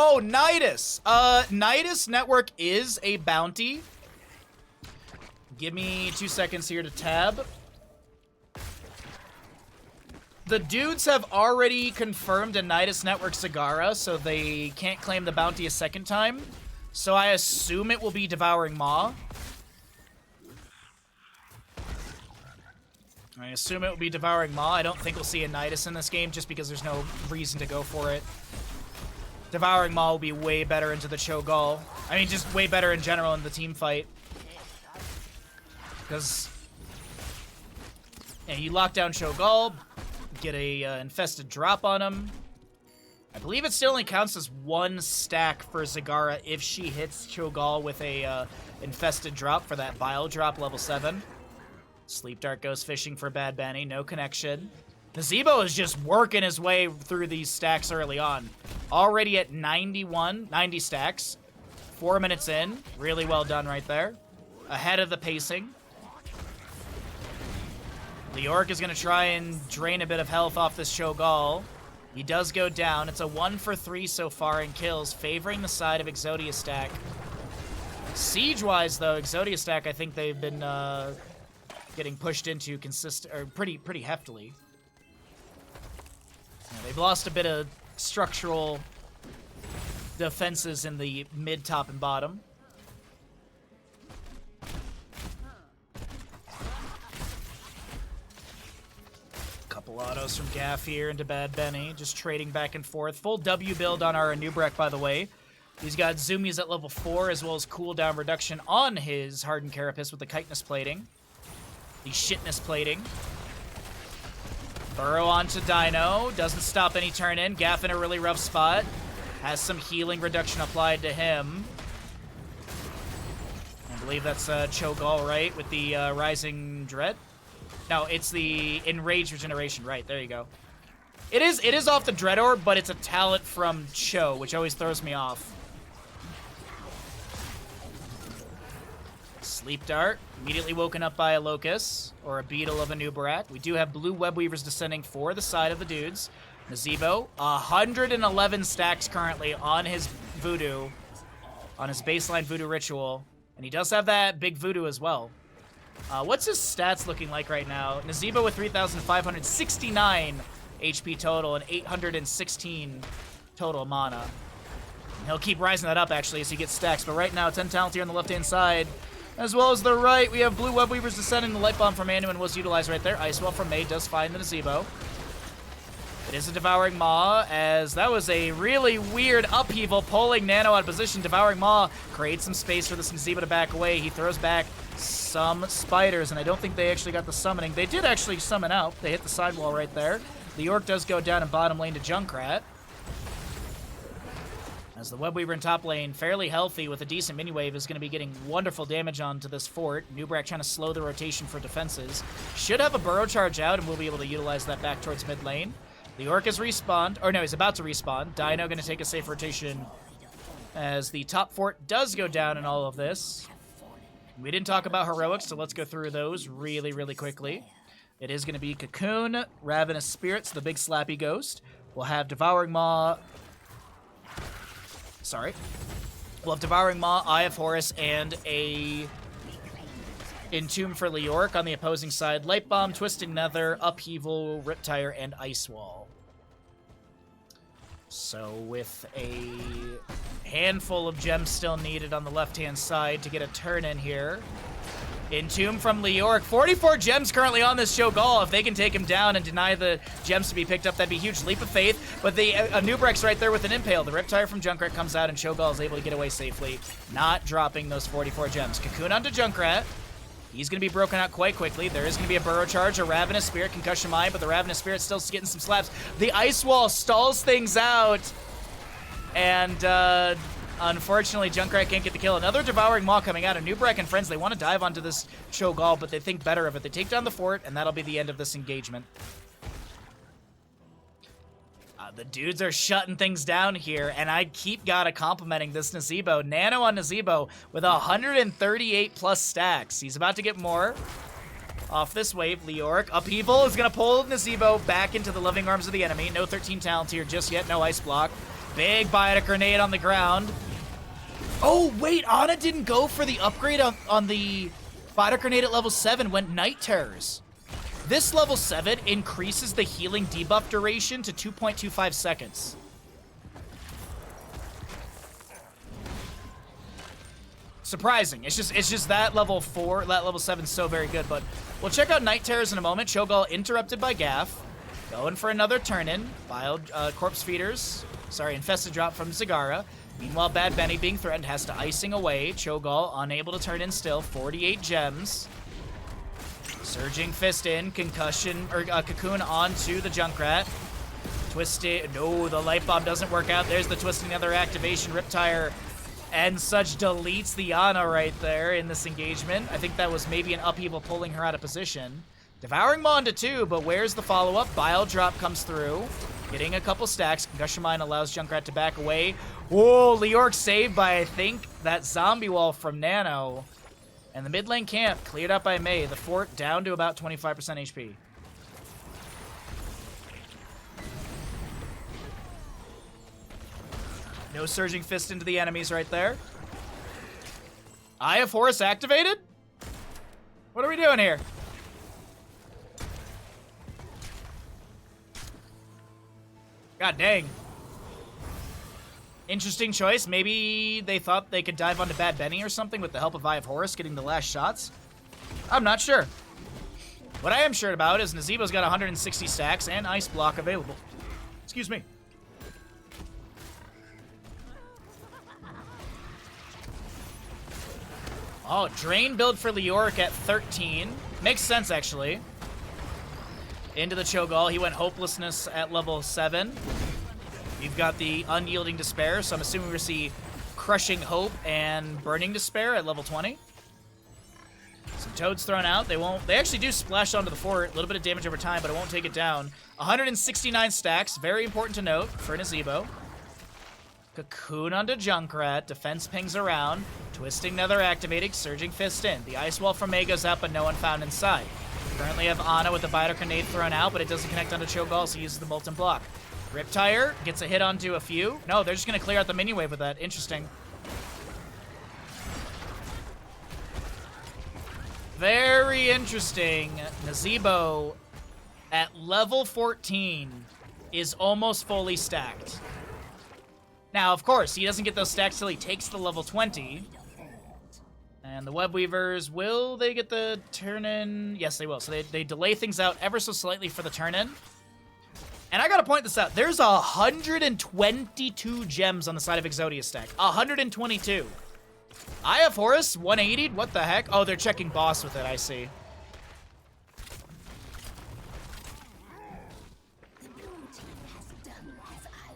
Oh, Nidus! Nidus Network is a bounty. Give me 2 seconds here to tab. The dudes have already confirmed a Nidus Network Zagara, so they can't claim the bounty a second time. So I assume it will be Devouring Maw. I don't think we'll see a Nidus in this game just because there's no reason to go for it. Devouring Maw will be way better into the Cho'Gall. I mean, just way better in general in the team fight. Because yeah, you lock down Cho'Gall, get a infested drop on him. I believe it still only counts as 1 stack for Zagara if she hits Cho'Gall with a infested drop for that Bile drop level 7. Sleep Dart goes fishing for Bad Banny, no connection. Nazebo is just working his way through these stacks early on. Already at 90 stacks. 4 minutes in. Really well done right there. Ahead of the pacing. Leoric is going to try and drain a bit of health off this Cho'Gall. He does go down. It's a 1 for 3 so far in kills, favoring the side of Exodia stack. Siege-wise, though, Exodia stack, I think they've been getting pushed into pretty heftily. Yeah, they've lost a bit of structural defenses in the mid, top, and bottom. Couple autos from Gaff here into Bad Benny, just trading back and forth. Full W build on our Nubrek, by the way. He's got Zoomies at level 4, as well as cooldown reduction on his Hardened Carapace with the Chitinous plating. The Shitness plating. Burrow onto Dino. Doesn't stop any turn in. Gaff in a really rough spot. Has some healing reduction applied to him. I believe that's Cho'Gall, right? With the Rising Dread? No, it's the Enraged Regeneration. Right, there you go. It is off the Dread Orb, but it's a talent from Cho, which always throws me off. Sleep Dart, immediately woken up by a Locust, or a Beetle of a Nubarak. We do have blue Web Weavers descending for the side of the dudes. Nazebo, 111 stacks currently on his Voodoo, on his baseline Voodoo ritual. And he does have that big Voodoo as well. What's his stats looking like right now? Nazebo with 3,569 HP total and 816 total mana. And he'll keep rising that up, actually, as he gets stacks. But right now, 10 talent here on the left-hand side. As well as the right, we have blue Web Weavers descending. The Light Bomb from Anduin was utilized right there. Icewell from May does find the Nazebo. It is a Devouring Maw, as that was a really weird upheaval, pulling Nano out of position. Devouring Maw creates some space for this Nazebo to back away. He throws back some spiders, and I don't think they actually got the summoning. They did actually summon out. They hit the sidewall right there. The Orc does go down in bottom lane to Junkrat. As the Web Weaver in top lane, fairly healthy with a decent mini wave, is going to be getting wonderful damage onto this fort. Nubarak trying to slow the rotation for defenses. Should have a Burrow charge out, and we'll be able to utilize that back towards mid lane. The Orc has respawned, or no, he's about to respawn. Dino going to take a safe rotation as the top fort does go down in all of this. We didn't talk about heroics, so let's go through those really, really quickly. It is going to be Cocoon, Ravenous Spirits, the big slappy ghost. We'll have Devouring Maw. Sorry. We'll have Devouring Maw, Eye of Horus, and a Entomb for Leoric on the opposing side. Light Bomb, Twisting Nether, Upheaval, Riptire, and Ice Wall. So with a handful of gems still needed on the left-hand side to get a turn in here. Entomb from Leoric. 44 gems currently on this Cho'Gall. If they can take him down and deny the gems to be picked up, that'd be a huge leap of faith. But the Nubrek's right there with an Impale. The Riptire from Junkrat comes out, and Cho'Gall is able to get away safely, not dropping those 44 gems. Cocoon onto Junkrat. He's going to be broken out quite quickly. There is going to be a Burrow Charge, a Ravenous Spirit, Concussion Mine, but the Ravenous Spirit's still getting some slaps. The Ice Wall stalls things out, and unfortunately, Junkrat can't get the kill. Another Devouring Maw coming out, and Nubrek and friends, they want to dive onto this Cho'Gall, but they think better of it. They take down the fort, and that'll be the end of this engagement. The dudes are shutting things down here, and I keep gotta complimenting this Nazebo. Nano on Nazebo with 138 plus stacks. He's about to get more off this wave. Leoric, Upheaval is gonna pull Nazebo back into the loving arms of the enemy. No 13 talent here just yet, no Ice Block. Big Biotic Grenade on the ground. Oh, wait, Ana didn't go for the upgrade on the Biotic Grenade at level 7, went Night Terrors. This level 7 increases the healing debuff duration to 2.25 seconds. Surprising. It's just that level 4, that level 7 is so very good, but we'll check out Night Terrors in a moment. Cho'Gall interrupted by Gaff. Going for another turn-in. Corpse Feeders. Sorry, Infested Drop from Zagara. Meanwhile, Bad Benny being threatened has to icing away. Cho'Gall unable to turn in still. 48 gems. Surging Fist in. Concussion, or Cocoon onto the Junkrat. Twisted. No, the Light Bomb doesn't work out. There's the Twisting Nether activation. Riptire and such deletes the Ana right there in this engagement. I think that was maybe an upheaval pulling her out of position. Devouring Maw into 2, but where's the follow-up? Bile Drop comes through. Getting a couple stacks. Concussion Mine allows Junkrat to back away. Whoa, Leoric saved by, I think, that zombie wall from Nano. And the mid lane camp cleared up by Mei. The fort down to about 25% HP. No Surging Fist into the enemies right there. Eye of Horus activated? What are we doing here? God dang. Interesting choice. Maybe they thought they could dive onto Bad Benny or something with the help of Eye of Horus getting the last shots. I'm not sure. What I am sure about is Nazeebo's got 160 stacks and Ice Block available. Excuse me. Oh, Drain build for Leoric at 13. Makes sense, actually. Into the Cho'Gall. He went Hopelessness at level 7. You've got the Unyielding Despair, so I'm assuming we'll see Crushing Hope and Burning Despair at level 20. Some Toads thrown out. They actually do splash onto the fort. A little bit of damage over time, but it won't take it down. 169 stacks. Very important to note for Nazeebo. Cocoon onto Junkrat. Defense pings around. Twisting Nether activating. Surging Fist in. The Ice Wall from Mei goes up, but no one found inside. Currently have Ana with the Biter Grenade thrown out, but it doesn't connect onto Cho'Gall, so he uses the Molten Block. Riptire gets a hit onto a few. No, they're just going to clear out the mini wave with that. Interesting. Very interesting. Nazeebo at level 14 is almost fully stacked. Now, of course, he doesn't get those stacks till he takes the level 20. And the Web Weavers, will they get the turn-in? Yes, they will. So they delay things out ever so slightly for the turn-in. And I gotta point this out. There's 122 gems on the side of Exodia stack. 122. Eye of Horus, 180. What the heck? Oh, they're checking boss with it, I see.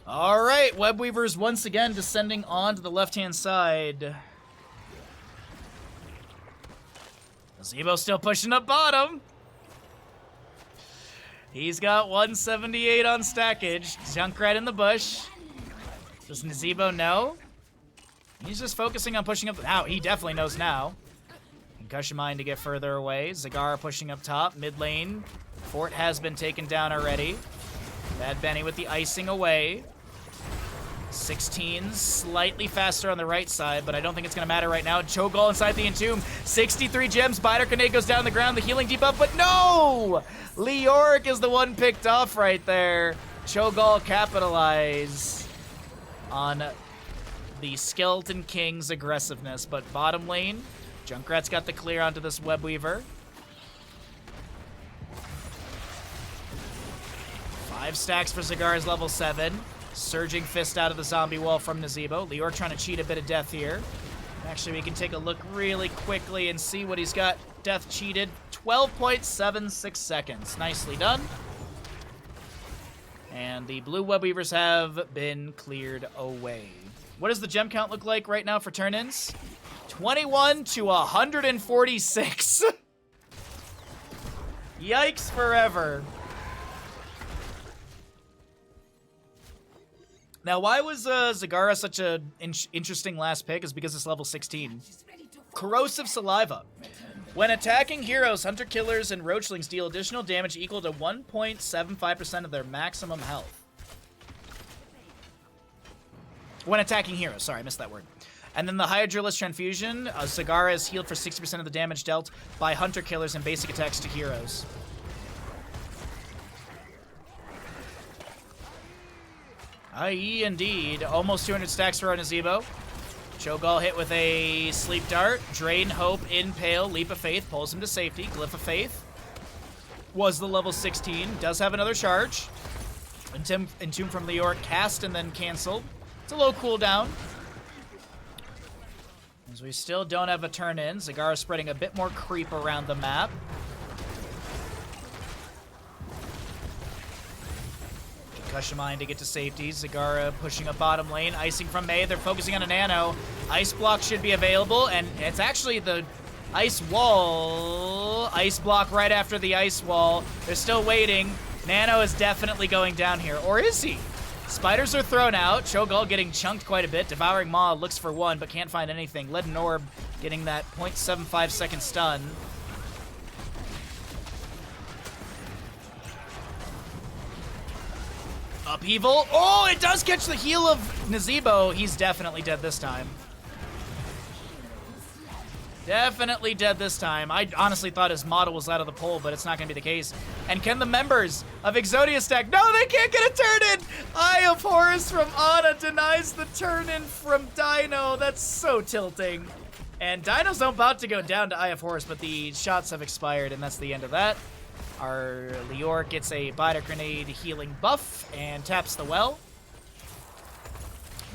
All right, Web Weavers once again descending onto the left-hand side. Nazeebo still pushing up bottom. He's got 178 on stackage. Junkrat in the bush. Does Nazeebo know? He's just focusing on pushing up. Now, he definitely knows now. Concussion Mine to get further away. Zagara pushing up top. Mid lane. Fort has been taken down already. Bad Benny with the icing away. 16 slightly faster on the right side, but I don't think it's going to matter right now. Cho'Gall inside the Entomb. 63 gems. Biter Grenade goes down the ground. The healing debuff, but no! Leoric is the one picked off right there. Cho'Gall capitalize on the Skeleton King's aggressiveness, but bottom lane, Junkrat's got the clear onto this Web Weaver. 5 stacks for Zagara's level 7. Surging Fist out of the zombie wall from Nazeebo. Leoric trying to cheat a bit of death here. Actually, we can take a look really quickly and see what he's got death cheated. 12.76 seconds. Nicely done. And the blue Web Weavers have been cleared away. What does the gem count look like right now for turn-ins? 21 to 146. Yikes forever. Now, why was Zagara such an interesting last pick is because it's level 16. Corrosive Saliva. When attacking heroes, hunter killers, and roachlings deal additional damage equal to 1.75% of their maximum health. When attacking heroes. Sorry, I missed that word. And then the Hydralis Transfusion. Zagara is healed for 60% of the damage dealt by hunter killers and basic attacks to heroes. I.e. indeed. Almost 200 stacks for our Nazeebo. Cho'Gall hit with a Sleep Dart. Drain, Hope, Impale, Leap of Faith. Pulls him to safety. Glyph of Faith was the level 16. Does have another charge. Entomb from Leoric, cast and then canceled. It's a low cooldown. As we still don't have a turn in. Zagara spreading a bit more creep around the map. Concussion Mine to get to safety. Zagara pushing up bottom lane. Icing from Mei. They're focusing on a nano. Ice block should be available, and it's actually the ice wall. Ice block right after the ice wall. They're still waiting. Nano is definitely going down here. Or is he? Spiders are thrown out. Cho'Gall getting chunked quite a bit. Devouring Maw looks for one, but can't find anything. Leaden Orb getting that 0.75 second stun. Upheaval. Oh, it does catch the heel of Nazeebo. He's definitely dead this time. Definitely dead this time. I honestly thought his model was out of the poll, but it's not going to be the case. And can the members of Exodia stack? No, they can't get a turn-in! Eye of Horus from Ana denies the turn-in from Dino. That's so tilting. And Dino's about to go down to Eye of Horus, but the shots have expired, and that's the end of that. Our Leoric gets a Biter Grenade healing buff and taps the well.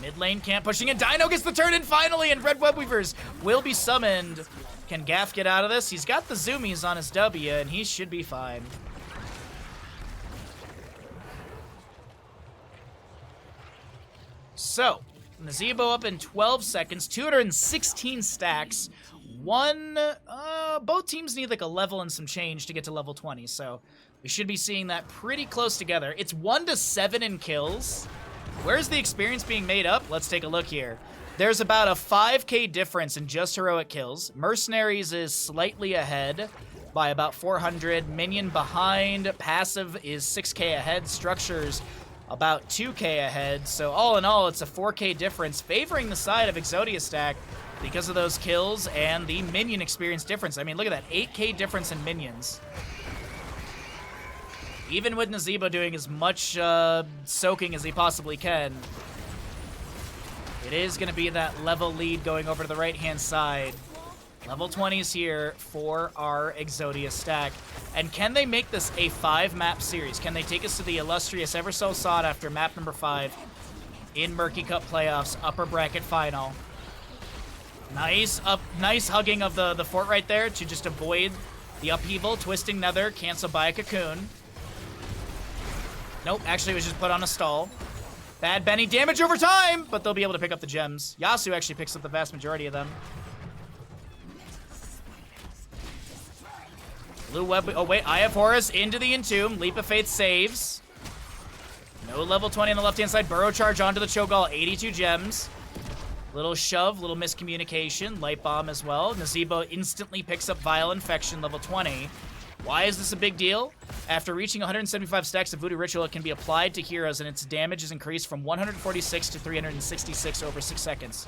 Mid lane camp pushing in. Dino gets the turn in finally, and Red Web Weavers will be summoned. Can Gaff get out of this? He's got the zoomies on his W, and he should be fine. So, Nazeebo up in 12 seconds, 216 stacks. Both teams need like a level and some change to get to level 20, so we should be seeing that pretty close together. It's 1-7 in kills. Where's the experience being made up? Let's take a look here. There's about a 5k difference in just heroic kills. Mercenaries is slightly ahead by about 400. Minion behind. Passive is 6k ahead. Structures about 2k ahead. So all in all, it's a 4k difference favoring the side of Exodia stack because of those kills and the minion experience difference. I mean, look at that, 8k difference in minions. Even with Nazeebo doing as much soaking as he possibly can, it is going to be that level lead going over to the right-hand side. Level 20s here for our Exodia stack. And can they make this a 5-map series? Can they take us to the illustrious, ever so sought after map number 5 in Murky Cup playoffs, upper bracket final? Nice hugging of the fort right there to just avoid the upheaval. Twisting Nether, canceled by a cocoon. Nope, actually it was just put on a stall. Bad Benny, damage over time, but they'll be able to pick up the gems. Yasuo actually picks up the vast majority of them. Blue Web, oh wait, Eye of Horus into the Entomb. Leap of Faith saves. No level 20 on the left-hand side. Burrow Charge onto the Cho'Gall, 82 gems. Little shove, little miscommunication. Light Bomb as well. Nazeebo instantly picks up Vile Infection, level 20. Why is this a big deal? After reaching 175 stacks of Voodoo Ritual, it can be applied to heroes, and its damage is increased from 146 to 366 over 6 seconds.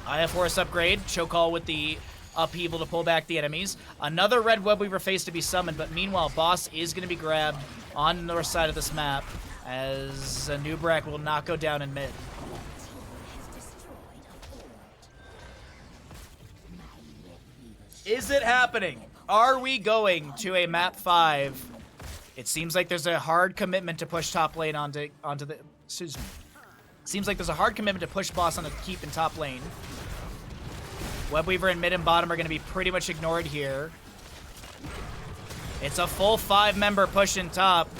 Eye of Horus upgrade. Cho'Gall with the upheaval to pull back the enemies. Another Red Web Weaver face to be summoned, but meanwhile, Boss is going to be grabbed on the north side of this map, as a Nubrak will not go down in mid. Is it happening? Are we going to a map 5? It seems like there's a hard commitment to push top lane onto the... Excuse me. Seems like there's a hard commitment to push Boss on the keep in top lane. Webweaver and mid and bottom are going to be pretty much ignored here. It's a full 5-member push in top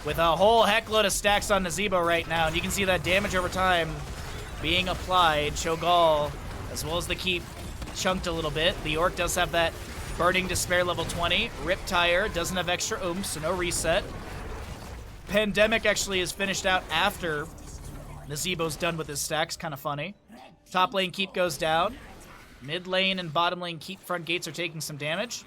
with a whole heckload of stacks on Nazeebo right now. And you can see that damage over time being applied. Cho'Gall, as well as the keep, chunked a little bit. The Orc does have that Burning Despair level 20. Riptire doesn't have extra oomph, so no reset. Pandemic actually is finished out after Nazeebo's done with his stacks. Kind of funny. Top lane keep goes down. Mid lane and bottom lane keep front gates are taking some damage.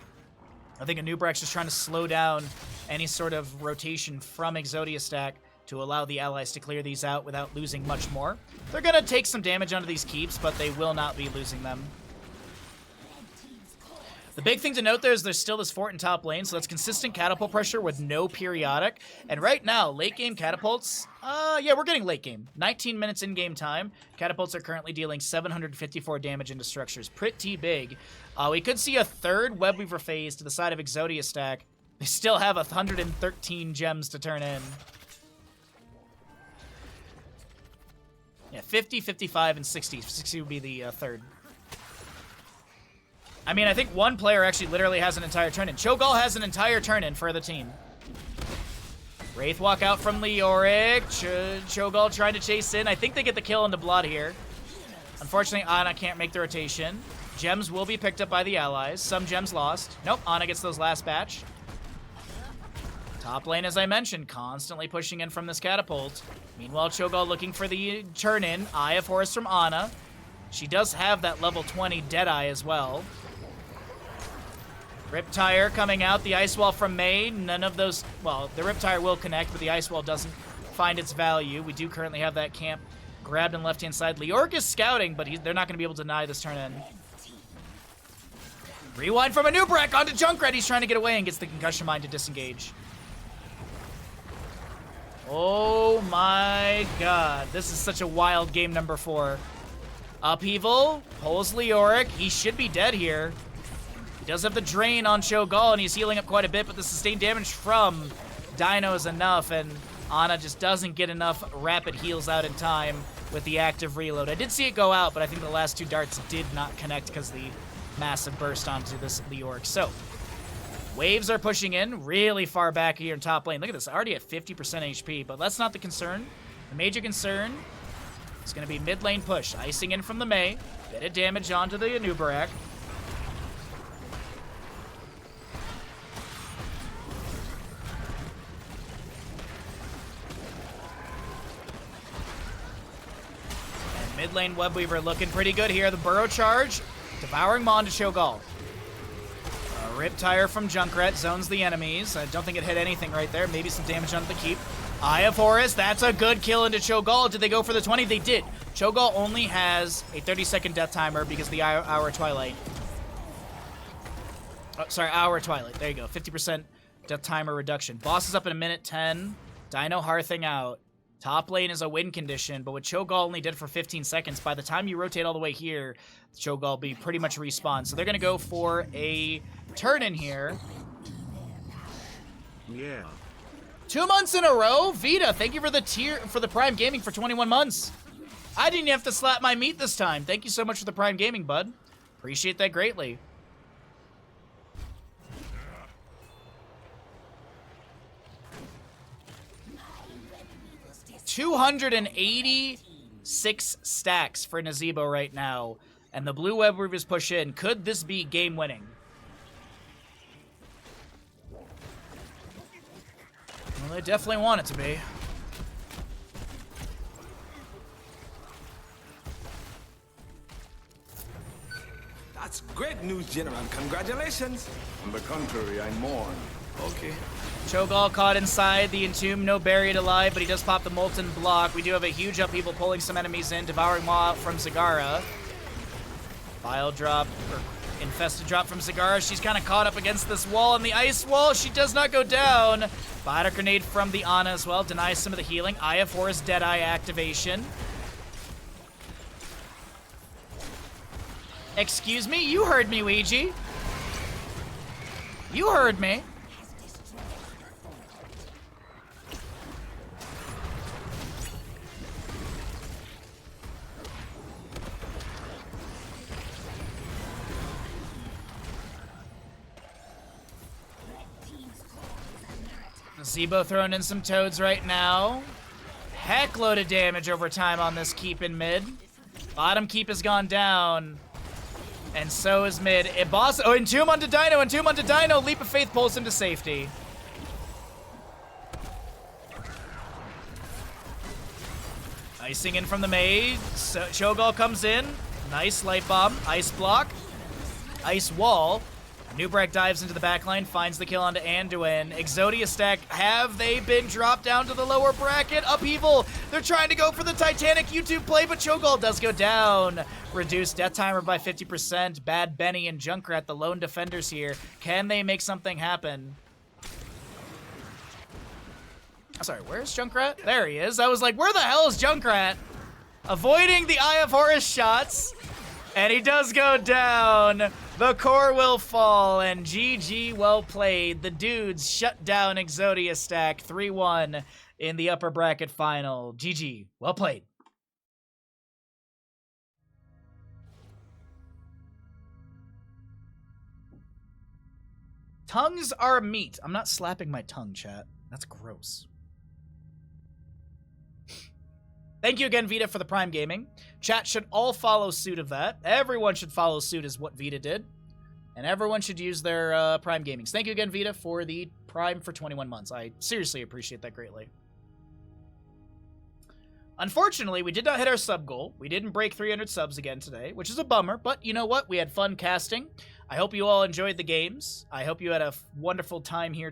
I think Anubrak's just trying to slow down any sort of rotation from Exodia stack to allow the allies to clear these out without losing much more. They're going to take some damage onto these keeps, but they will not be losing them. The big thing to note there is there's still this fort in top lane, so that's consistent catapult pressure with no periodic. And right now, late game catapults, yeah, we're getting late game. 19 minutes in game time. Catapults are currently dealing 754 damage into structures. Pretty big. We could see a third Webweaver phase to the side of Exodia stack, They still have 113 gems to turn in. Yeah, 50, 55, and 60. 60 would be the third. I mean, I think one player actually literally has an entire turn-in. Cho'Gall has an entire turn-in for the team. Wraith walk out from Leoric. Cho'Gall trying to chase in. I think they get the kill into blood here. Unfortunately, Ana can't make the rotation. Gems will be picked up by the allies. Some gems lost. Nope, Ana gets those last batch. Top lane, as I mentioned, constantly pushing in from this catapult. Meanwhile, Cho'Gall looking for the turn-in. Eye of Horus from Ana. She does have that level 20 Deadeye as well. Riptire coming out, the Ice Wall from Mei. None of those, well, the Riptire will connect, but the Ice Wall doesn't find its value. We do currently have that camp grabbed on the left-hand side. Leoric is scouting, but they're not going to be able to deny this turn-in. Rewind from Anubarak onto Junkrat. He's trying to get away and gets the Concussion Mine to disengage. Oh my god. This is such a wild game number 4. Upheaval, pulls Leoric. He should be dead here. He does have the drain on Cho'Gall, and he's healing up quite a bit, but the sustained damage from Dino is enough, and Ana just doesn't get enough rapid heals out in time with the active reload. I did see it go out, but I think the last 2 darts did not connect because of the massive burst onto this Leoric. So, waves are pushing in really far back here in top lane. Look at this, already at 50% HP, but that's not the concern. The major concern is going to be mid lane push. Icing in from the Mei, bit of damage onto the Anubarak. Mid lane Webweaver looking pretty good here. The Burrow Charge, devouring Maw to Cho'Gall. Riptire from Junkrat zones the enemies. I don't think it hit anything right there. Maybe some damage onto the keep. Eye of Horus, that's a good kill into Cho'Gall. Did they go for the 20? They did. Cho'Gall only has a 30-second death timer because the Hour Twilight. Oh, sorry, Hour Twilight. There you go. 50% death timer reduction. Boss is up in a minute 10. Dino Hearthing out. Top lane is a win condition, but what Cho'Gall only did for 15 seconds, by the time you rotate all the way here, Cho'Gall will be pretty much respawned. So they're going to go for a turn-in here. Yeah. 2 months in a row? Vita, thank you for the Prime Gaming for 21 months. I didn't have to slap my meat this time. Thank you so much for the Prime Gaming, bud. Appreciate that greatly. $286 stacks for Nazebo right now, and the blue web weavers push in. Could this be game winning? Well, they definitely want it to be. That's great news, General. Congratulations. On the contrary, I mourn. Okay. Cho'Gall caught inside the Entomb, no buried alive, but he does pop the Molten Block. We do have a huge upheaval pulling some enemies in, devouring Maw from Zagara. Vile drop, or infested drop from Zagara. She's kind of caught up against this wall, and the ice wall, she does not go down. Bladder Grenade from the Ana as well, denies some of the healing. Eye of Horus Deadeye activation. Excuse me? You heard me, Ouija. You heard me. Zebo throwing in some toads right now. Heck load of damage over time on this keep in mid. Bottom keep has gone down. And so is mid. Entomb onto Dino, Entomb onto Dino. Leap of Faith pulls him to safety. Icing in from the Mei. Cho'Gall comes in. Nice light bomb. Ice block. Ice wall. Anubarak dives into the backline, finds the kill onto Anduin. Exodia stack, have they been dropped down to the lower bracket? Upheaval, they're trying to go for the Titanic YouTube play, but Cho'Gall does go down. Reduced death timer by 50%. Bad Benny and Junkrat, the lone defenders here. Can they make something happen? Sorry, where's Junkrat? There he is. I was like, where the hell is Junkrat? Avoiding the Eye of Horus shots. And he does go down. The core will fall, and GG, well played. The dudes shut down Exodia Stack 3-1 in the upper bracket final. GG, well played. Tongues are meat. I'm not slapping my tongue, chat. That's gross. Thank you again, Vita, for the Prime Gaming. Chat should all follow suit of that. Everyone should follow suit as what Vita did. And everyone should use their Prime Gamings. Thank you again, Vita, for the Prime for 21 months. I seriously appreciate that greatly. Unfortunately, we did not hit our sub goal. We didn't break 300 subs again today, which is a bummer. But you know what? We had fun casting. I hope you all enjoyed the games. I hope you had a wonderful time here today.